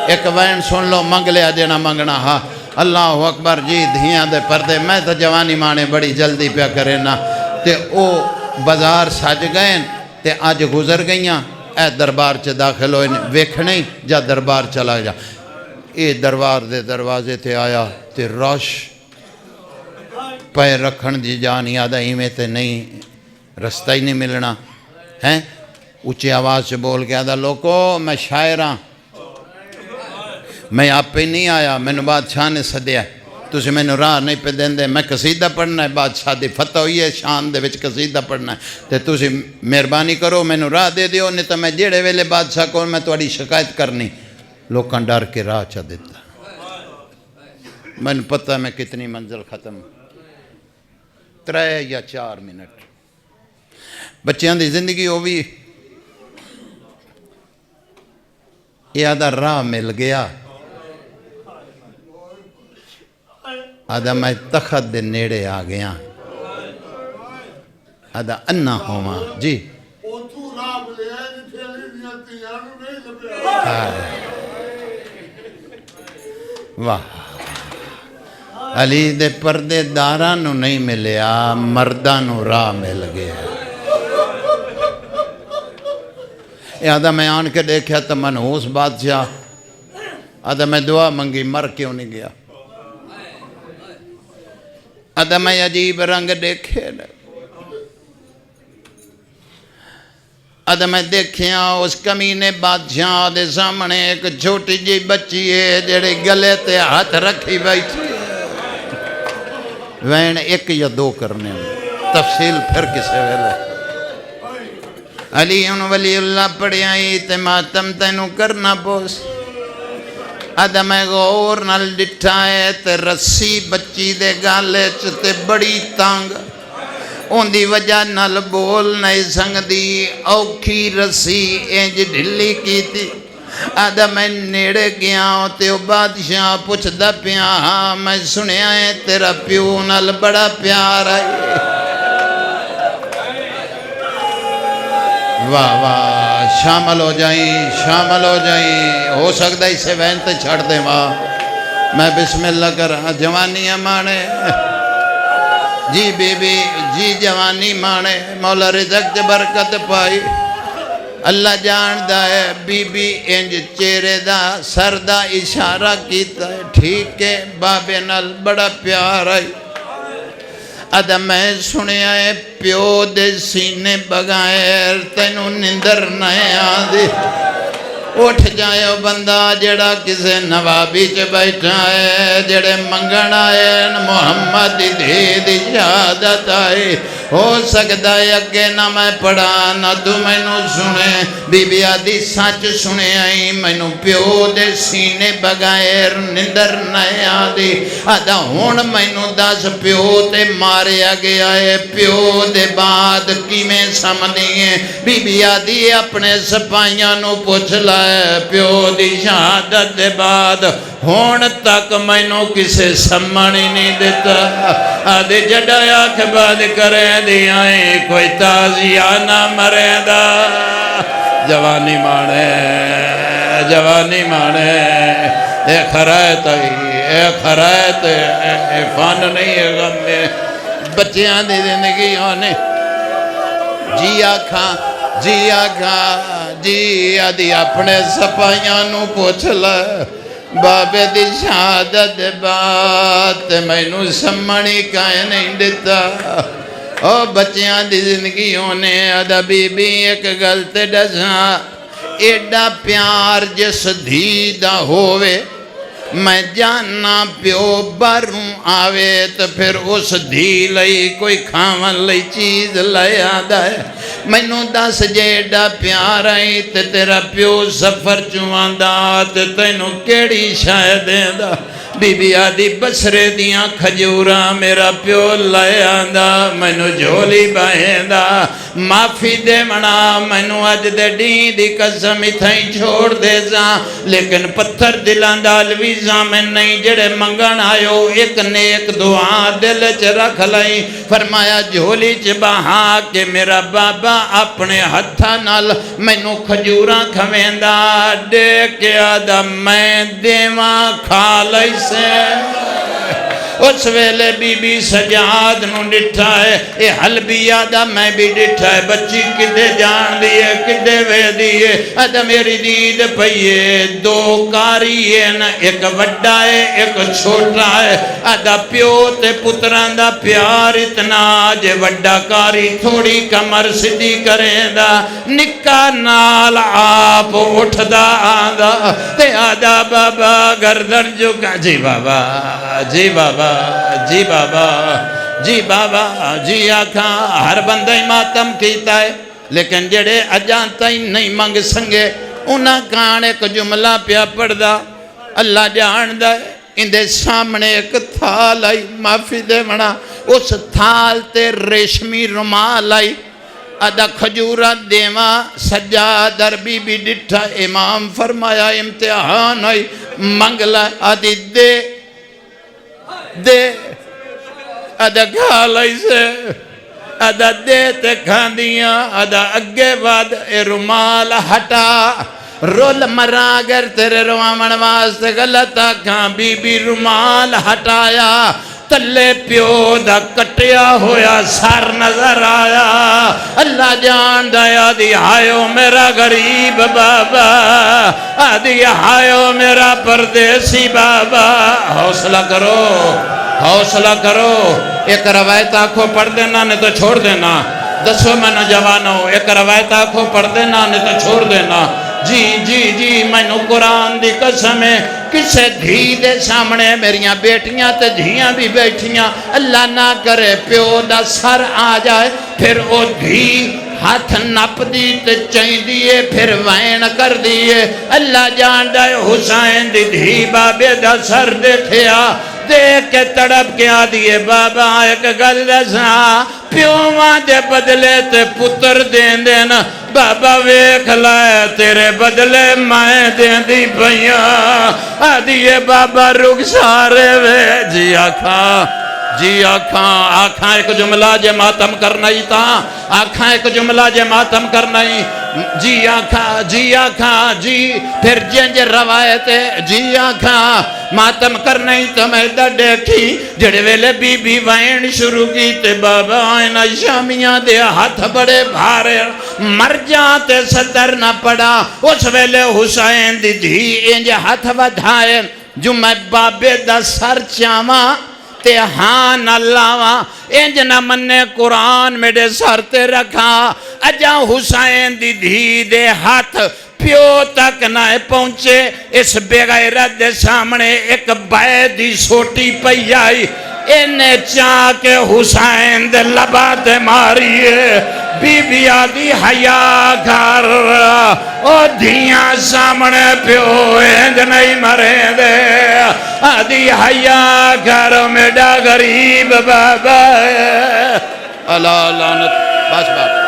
ایک وین سن لو منگ لیا جنا منگنا ہاں اللہ اکبر جی دھیاں دے پردے میں تو جوانی مانے بڑی جلدی پیا کرے نا تے او بازار سج گئے تے آج گزر گئیاں اے دربار چ داخل ہوئے ویکھنے جا دربار چلا جا اے دربار دے دروازے تے آیا تے رش پیر رکھن دی جانی آدھا میں تے نہیں رستہ ہی نہیں ملنا ہیں اونچی آواز سے بول کے آدھا لوکو میں شاعر ہاں میں آپ پہ نہیں آیا میں نے بادشاہ نے سدیا تُسے میں نے راہ نہیں پہ دیں دے میں قصیدہ پڑھنا ہے بادشاہ دی فتح ہوئی ہے شان دے وچ قصیدہ پڑھنا ہے تے تُسے مہربانی کرو میں نے راہ دے دیو نہیں تو میں جیڑے ویلے بادشاہ کو میں تھوڑی شکایت کرنی لوکاں ڈر کے راہ چا دیتا میں نے پتہ میں کتنی منزل ختم 3 یا 4 منٹ بچیاں دی زندگی ہوئی یہ آدھا راہ مل گیا آدھا میں تخت دے نیڑے آ گیا آدھا انہ ہوا جی واہ علی دے پردے دارانو نہیں ملیا مردانو راہ مل گیا یہ آدھا میں آن کے دیکھا تو منحوس بادشاہ آدھا میں دعا منگی مر کیوں نہیں گیا آدھا میں عجیب رنگ دیکھے آدھا میں دیکھیا اس کمینے بادشاہ دے سامنے ایک چھوٹی جی بچی ہے جڑے گلے تے ہاتھ رکھی بیٹھی وین ایک یا دو کرنے ہوں تفصیل پھر کسے ویلے علی ولی اللہ پڑھیائی تے ماتم تینوں کرنا پوس ادم غور نال ڈٹھائے تے رسی بچی دے گالے چتے بڑی تانگ ان دی وجہ نال بول نہیں سنگ دی اوکھی رسی انج ڈھلی کی تھی آدھا میں نیڑے گیا تے او بادشاہ پوچھ دا پیا میں سنیا ہے تیرا پیو نال بڑا پیار ہے واہ واہ شامل ہو جائیں ہو سکتا اسے وین تے چھڑ دیں واہ میں بسم اللہ کر رہا جوانیاں مانے جی بی بی جی جوانی مانے مولا رزق برکت پائی اللہ جاندہ ہے بی بی انج چہرے دا سر دا اشارہ کیتا ہے ٹھیک ہے بابے نال بڑا پیار ہے ادھا میں سنیا ہے پیو دے سینے بغیر تینوں نندر نئے آدھی اٹھ جائے بندہ جڑا کسے نوابی چ بیٹھا ہے جڑے منگن آئے محمد دی شہادت آئی ہو سکتا ہے اگے نہ میں پڑھا نہ تو میں نو سنے بی بی آدھی سچ سنے آئی میں نو پیو دے سینے بغیر نندر نئے آدھی آدھا ہون میں نو دس پیو تے ماریا گیا ہے پیو دے بعد کی میں سمجھیں ہیں بی بی آدھی اپنے سپائیاں نو پوچھ لائے پیو دی شہادت دے بعد ہون تک میں نو کسے سمانی نہیں دیتا آدھے جڑا آنکھ باد کرے دی آئیں کوئی تازیہ نہ مرے دا جوانی مانے اے خرائط اے فن نہیں ہے غم میں بچیاں دی زندگی ہونے جی آکھاں جی آدھی اپنے سپائیاں نو پوچھ لے بابے دی شہادت بات میں نو سمانی کائے نہیں دیتا او بچیاں دی زندگی ہونے آدھا بی بی ایک غلط ڈساں ایڈا پیار جس دھی دا ہووے میں جاننا پیو باروں آوے تو پھر اس دھی لئی کوئی کھاون لئی چیز لے آدھا ہے میں نو دس جیڑا پیار آئی تے تیرا پیو سفر چوان دا تے تینو کیڑی شاید دا بی بی آدھی بسرے دیاں کھجورا میرا پیو لے آدھا میں نو جھولی بائیں دا معافی دے منا میں نو اج دے ڈین دی قسم اتھائیں چھوڑ دے زاں لیکن پتھر دلان دالوی میں نہیں جڑے منگن آئیو ایک نیک دعا دل چ رکھ لائیں فرمایا جھولی چ بہا کہ میرا بابا اپنے ہتھا نال میں نو کھجوراں کھویندا دے کے آدھا میں دیواں کھا لئی سے اس ویلے بی بی سجاد نو ڈٹھا ہے اے حلبی آدھا میں بھی ڈٹھا ہے بچی کدے جان دیئے کدے وے دیئے آدھا میری دید پئیے دو کاری ہے نا ایک وڈا ہے ایک چھوٹا ہے آدھا پیو تے پتران دا پیار اتنا جے وڈا کاری تھوڑی کمر سدھی کریں دا نکا نال آپ اٹھ دا آدھا تے آدھا بابا گردن جھکا جی بابا جی آکھاں ہر بندہ ماتم کیتا ہے لیکن جڑے اجاں تائیں نہیں منگ سنگے انہاں کان ایک جملہ پیا پڑھ دا اللہ جاندہ ہے اندے سامنے ایک تھال آئی معافی دے منا اس تھال تے ریشمی رومال آئی آدھا کھجورہ دیواں سجادر بی بی ڈٹھا امام فرمایا امتحان آئی منگلہ آدھی دے آدھا کھا لائی سے آدھا دے تے کھاندیاں آدھا اگے بعد اے رومال ہٹا رول مرا اگر تیرے روامن واسطے غلط آکھاں بی بی رومال ہٹایا تلے پیو دا کٹیا ہویا سار نظر آیا اللہ جان دیا دی آئیو میرا غریب بابا آدھی آئیو میرا پردیسی بابا حوصلہ کرو ایک روایت آنکھوں پڑھ دینا نہیں تو چھوڑ دینا دسو میں نوجوانوں ایک روایت آنکھوں پڑھ دینا نہیں تو چھوڑ دینا جی میں نو قرآن دی قسم ہے کسے دھی دے سامنے میریاں بیٹیاں تے دھیاں بھی بیٹھیاں اللہ نہ کرے پیو دا سر آ جائے پھر او دھی ہاتھ نپ دی تے چاہیں دیئے پھر وین کر دیئے اللہ جان دائے حسین دی دھی بابے دا سر دیکھیا دیکھ کے تڑپ کے آدھیے بابا ایک گل دسا پیوواں دے بدلے تے پتر دین دینا بابا ویکھ لائے تیرے بدلے میں دین دی بھئیاں آدھیے بابا رک سارے وے جی آکھاں ایک جملہ جے ماتم کرنا ہی تا آکھاں ایک جملہ جے ماتم کرنا ہی جی آکھاں جی پھر جنج روایت جی آکھاں ماتم کرنا ہی تمہیں دا دیکھی جڑے ویلے بی بی وائن شروع کی تے بابا آئینہ شامیاں دے ہاتھ بڑے بھارے مر جاتے ستر نہ پڑا اس ویلے حسین دی دھی انج ہاتھ ودھائے جو میں بابے دا سر چاواں تے ہاں نہ لاواں انج نہ مننے قرآن میرے سر تے رکھا اجا حسین دی دھی دے ہاتھ پیو تک نہ پہنچے اس بے غیرت دے سامنے ایک بائے دی سوٹی پئی آئی انہیں چاہ کے حسین دے لبا دے ماریے بی بی آدھی حیاء گھر او دھیاں سامنے پیو انج نہیں مرے دے آدھی حیاء گھر میڈا غریب بابا اللہ لعنت بس بابا